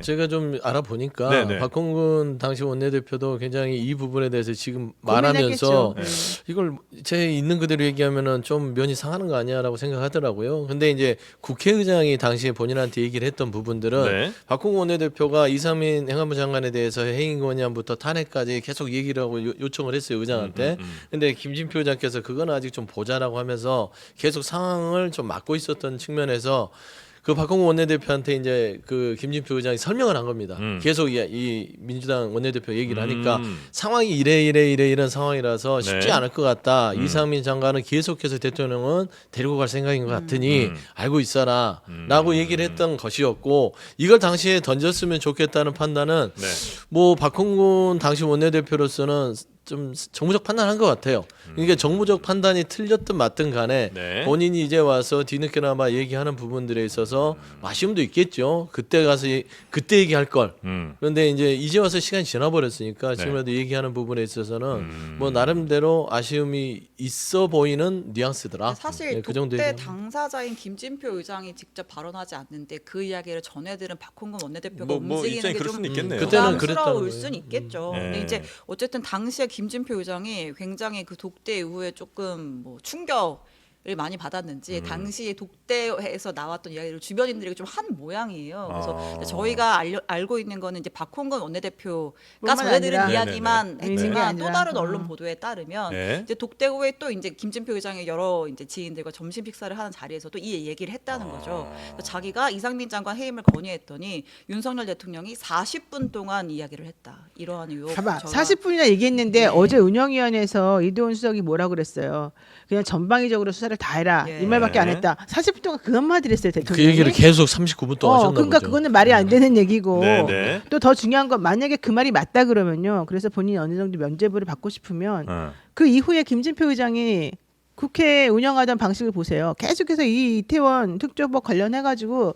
제가 좀 알아보니까 네네. 박홍근 당시 원내대표도 굉장히 이 부분에 대해서 지금 말하면서 고민했겠죠. 이걸 제 있는 그대로 얘기하면은 좀 면이 상하는 거 아니야라고 생각하더라고요. 근데 이제 국회의장이 당시에 본인한테 얘기를 했던 부분들은 네. 박홍근 원내대표가 이상민 행안부 장관에 대해서 해임 건의안부터 탄핵까지 계속 얘기를 하고 요청을 했어요 의장한테. 근데 김진표 의장께서 그건 아직 좀 보자라고 하면서 계속 상황을 좀 막고 있었던 측면에서 그 박홍근 원내대표한테 이제 그 김진표 의장이 설명을 한 겁니다. 계속 이 민주당 원내대표 얘기를 하니까 상황이 이런 상황이라서 쉽지 네. 않을 것 같다. 이상민 장관은 계속해서 대통령은 데리고 갈 생각인 것 같으니 알고 있어라라고 얘기를 했던 것이었고 이걸 당시에 던졌으면 좋겠다는 판단은 네. 뭐 박홍근 당시 원내대표로서는 좀 정무적 판단한 것 같아요. 그러니까 정무적 판단이 틀렸든 맞든 간에 네. 본인이 이제 와서 뒤늦게나마 얘기하는 부분들에 있어서 아쉬움도 있겠죠. 그때 가서 그때 얘기할 걸. 그런데 이제 와서 시간이 지나버렸으니까 지금이라도 얘기하는 부분에 있어서는 뭐 나름대로 아쉬움이 있어 보이는 뉘앙스더라. 사실 네, 그 독대 정도의 당사자인 김진표 의장이 직접 발언하지 않는데 그 이야기를 전해들은 박홍근 원내대표가 뭐 움직이는 입장이 게 그럴 좀 수는 있겠네요. 그때는 부담스러울 그랬다는 수는 있겠죠. 네. 근데 이제 어쨌든 당시에 김진표 의장이 굉장히 그 독대 이후에 조금 뭐 충격을 많이 받았는지 당시 독대에서 나왔던 이야기를 주변인들에게 좀 한 모양이에요. 그래서 저희가 알고 있는 거는 이제 박홍근 원내대표가 뿐만 전해들은 아니라 이야기만 있는 게 했지만 아니라. 또 다른 언론 보도에 따르면 네. 이제 독대 후에 또 이제 김진표 의장의 여러 이제 지인들과 점심 식사를 하는 자리에서도 이 얘기를 했다는 거죠. 그래서 자기가 이상민 장관 해임을 건의했더니 윤석열 대통령이 40분 동안 이야기를 했다. 이러한 의혹. 봐봐 40분이나 얘기했는데 어제 운영위원회에서 이도훈 수석이 뭐라 그랬어요. 그냥 전방위적으로 수사를 다 해라 예. 이 말밖에 안 했다. 40분 동안 그것만 했어요 그 대통령이. 얘기를 계속 39분 동안 하셨나 그러니까 보죠. 그거는 말이 안 되는 얘기고 네, 네. 또 더 중요한 건 만약에 그 말이 맞다 그러면요. 그래서 본인이 어느 정도 면죄부를 받고 싶으면 그 이후에 김진표 의장이 국회 운영하던 방식을 보세요. 계속해서 이 이태원 특조법 관련해가지고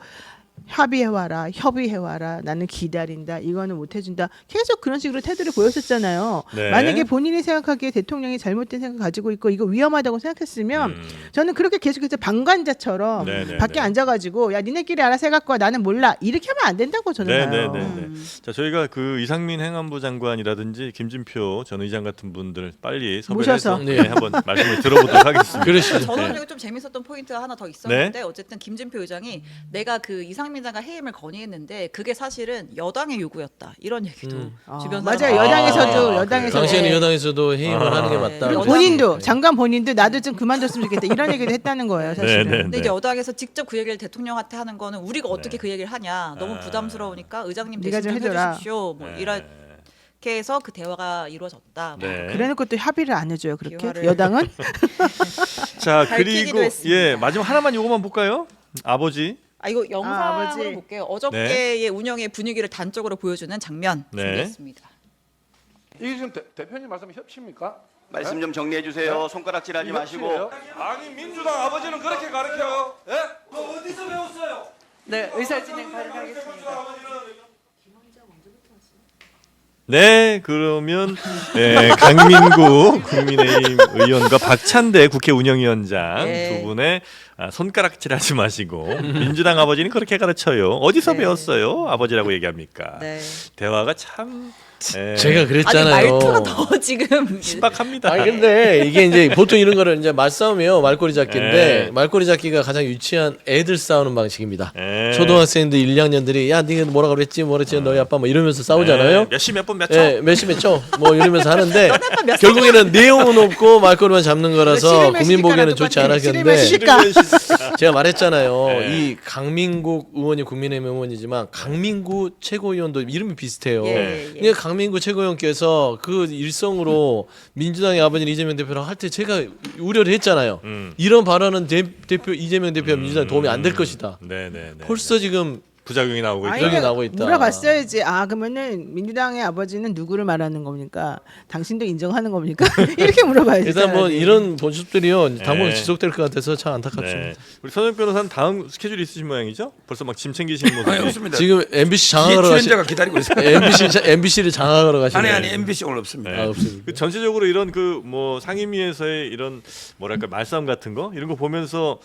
합의해와라, 협의해와라, 나는 기다린다, 이거는 못해준다. 계속 그런 식으로 태도를 보였었잖아요. 네. 만약에 본인이 생각하기에 대통령이 잘못된 생각 가지고 있고 이거 위험하다고 생각했으면 저는 그렇게 계속해서 방관자처럼 네, 밖에 앉아가지고 야 니네끼리 알아서 해갖고 와, 나는 몰라 이렇게 하면 안 된다고 저는 봐요. 네네네. 자 저희가 그 이상민 행안부 장관이라든지 김진표 전 의장 같은 분들 빨리 섭외해서 모셔서. 네, 한번 말씀을 들어보도록 하겠습니다. 그러시죠. 저는 네. 여기 좀 재밌었던 포인트가 하나 더 있었는데 어쨌든 김진표 의장이 내가 그 이상민 장관 해임을 건의했는데 그게 사실은 여당의 요구였다 이런 얘기도 주변 맞아요. 사람들이 여당에서도 아, 여당에서 당시에는 네. 여당에서도 해임을 하는 게 맞다. 그리고 여당- 본인도 장관 본인도 나도 좀 그만뒀으면 좋겠다 이런 얘기도 했다는 거예요. 사실은. 네, 근데 이제 여당에서 직접 그 얘기를 대통령한테 하는 거는 우리가 어떻게 그 얘기를 하냐 너무 부담스러우니까 의장님 네가 대신 좀 좀 해줘라. 해주십시오 뭐 이렇게 해서 그 대화가 이루어졌다. 뭐. 네. 그래놓고 또 합의를 안 해줘요. 그렇게 기화를- 여당은 자 밝히기도 그리고 했습니다. 예 마지막 하나만 요거만 볼까요? 아버지. 아 이거 영상으로 아버지. 볼게요. 어저께의 운영의 분위기를 단적으로 보여주는 장면 네. 준비했습니다. 이게 지금 대표님 말씀 협치입니까? 말씀 좀 정리해 주세요. 손가락질하지 마시고. 아니 민주당 아버지는 그렇게 가르쳐요. 예? 너 어디서 배웠어요? 네, 의사 진행 가능하겠습니다. 네, 그러면 강민구 국민의힘 의원과 박찬대 국회 운영위원장 네. 두 분의 손가락질하지 마시고 민주당 아버지는 그렇게 가르쳐요. 어디서 네. 배웠어요? 아버지라고 얘기합니까? 네. 대화가 참 제가 아니 그랬잖아요. 말투가 더 지금 신박합니다. 아니 근데 이게 이제 보통 이런 거를 이제 말싸움이에요. 말꼬리 잡기인데 네. 말꼬리 잡기가 가장 유치한 애들 싸우는 방식입니다. 네. 초등학생들 1, 2학년들이 야 네가 뭐라 그랬지 너희 아빠 뭐 이러면서 싸우잖아요. 몇시 몇 번 몇 초? 예, 몇시 몇 초? 뭐 이러면서 하는데 결국에는 내용은 없고 말꼬리만 잡는 거라서 국민 보기에는 좋지 않았겠는데 제가 말했잖아요. 네. 이 강민국 의원이 국민의힘 의원이지만 강민구 최고위원도 이름이 비슷해요. 예, 예. 근데 강민구 최고위원께서 그 일성으로 민주당의 아버지는 이재명 대표랑 할 때 제가 우려를 했잖아요. 이런 발언은 대표 이재명 대표가 민주당에 도움이 안 될 것이다. 네네. 벌써 지금 부작용이 나오고 있죠. 여기 나오고 있다. 물어봤어야지. 아 그러면은 민주당의 아버지는 누구를 말하는 겁니까? 당신도 인정하는 겁니까? 이렇게 물어봐야지. 일단 뭐 이런 모습들이요 당분 네. 지속될 것 같아서 참 안타깝습니다. 네. 우리 선영 변호사는 다음 스케줄이 있으신 모양이죠? 벌써 막 짐 챙기시는 모습이. 아니 없습니다. 지금 MBC 뒤에 장악하러 가시 출연자가 기다리고 있어요. MBC를 장악하러 가시는 아니 MBC 오늘 없습니다. 네. 없습니다. 그 전체적으로 이런 그 뭐 상임위에서의 이런 뭐랄까 말싸움 같은 거 이런 거 보면서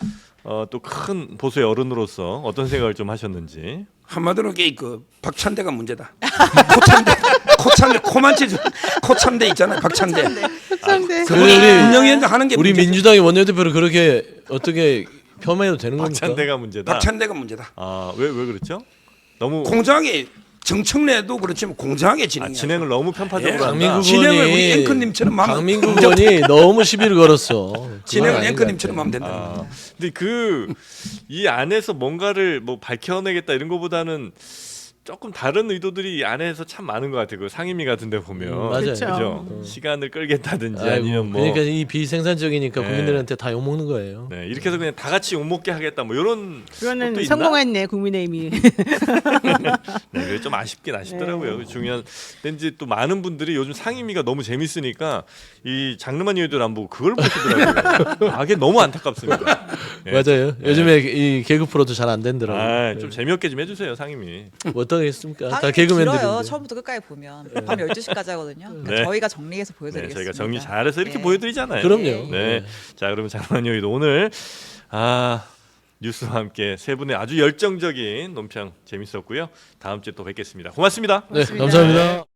또 큰 보수의 어른으로서 어떤 생각을 좀 하셨는지. 한마디로 그 박찬대가 문제다. 코찬대 코찬대 있잖아요. 박찬대. 상대. 그분이 운영위원장 하는 게 우리 문제죠. 민주당의 원내대표를 그렇게 어떻게 폄하해도 되는 겁니까? 박찬대가 문제다. 박찬대가 문제다. 왜 그렇죠? 너무 공정하게 정청래도 그렇지만 공정하게 진행해. 진행을 너무 편파적으로 한다. 강민국 진행을 우리 의원이 앵커님처럼 하면 강민국 의원이 너무 시비를 걸었어. 진행을 그건 아닌 것 앵커님처럼 하면 된다. 근데 이 안에서 뭔가를 뭐 밝혀내겠다 이런 거보다는 조금 다른 의도들이 이 안에서 참 많은 것 같아요. 그 상임위 같은데 보면 맞아요. 그쵸. 그죠? 시간을 끌겠다든지 아이고, 아니면 뭐 그러니까 이 비생산적이니까 네. 국민들한테 다 욕 먹는 거예요. 네, 이렇게 해서 그냥 다 같이 욕먹게 하겠다 뭐 이런 것도 그거는 있나? 성공했네 국민의힘이. 네, 그게 좀 아쉽긴 아쉽더라고요. 중요한. 근데 이제 또 많은 분들이 요즘 상임위가 너무 재밌으니까 이 장르만 여의도를 안 보고 그걸 보시더라고요. 아, 그게 너무 안타깝습니다. 네. 맞아요. 요즘에 이 개그 프로도 잘 안 된더라고요. 아, 좀 재미없게 좀 해주세요 상임위. 어떻게 했습니까? 다 길어요. 개그맨들인데. 처음부터 끝까지 보면 밤 12시까지 하거든요. 그러니까 네. 저희가 정리해서 네, 보여드리겠습니다. 저희가 정리 잘해서 이렇게 네. 보여드리잖아요. 그럼요. 네, 자 그러면 장르만 여의도 오늘 뉴스와 함께 세 분의 아주 열정적인 논평 재밌었고요. 다음 주에 또 뵙겠습니다. 고맙습니다. 네, 감사합니다.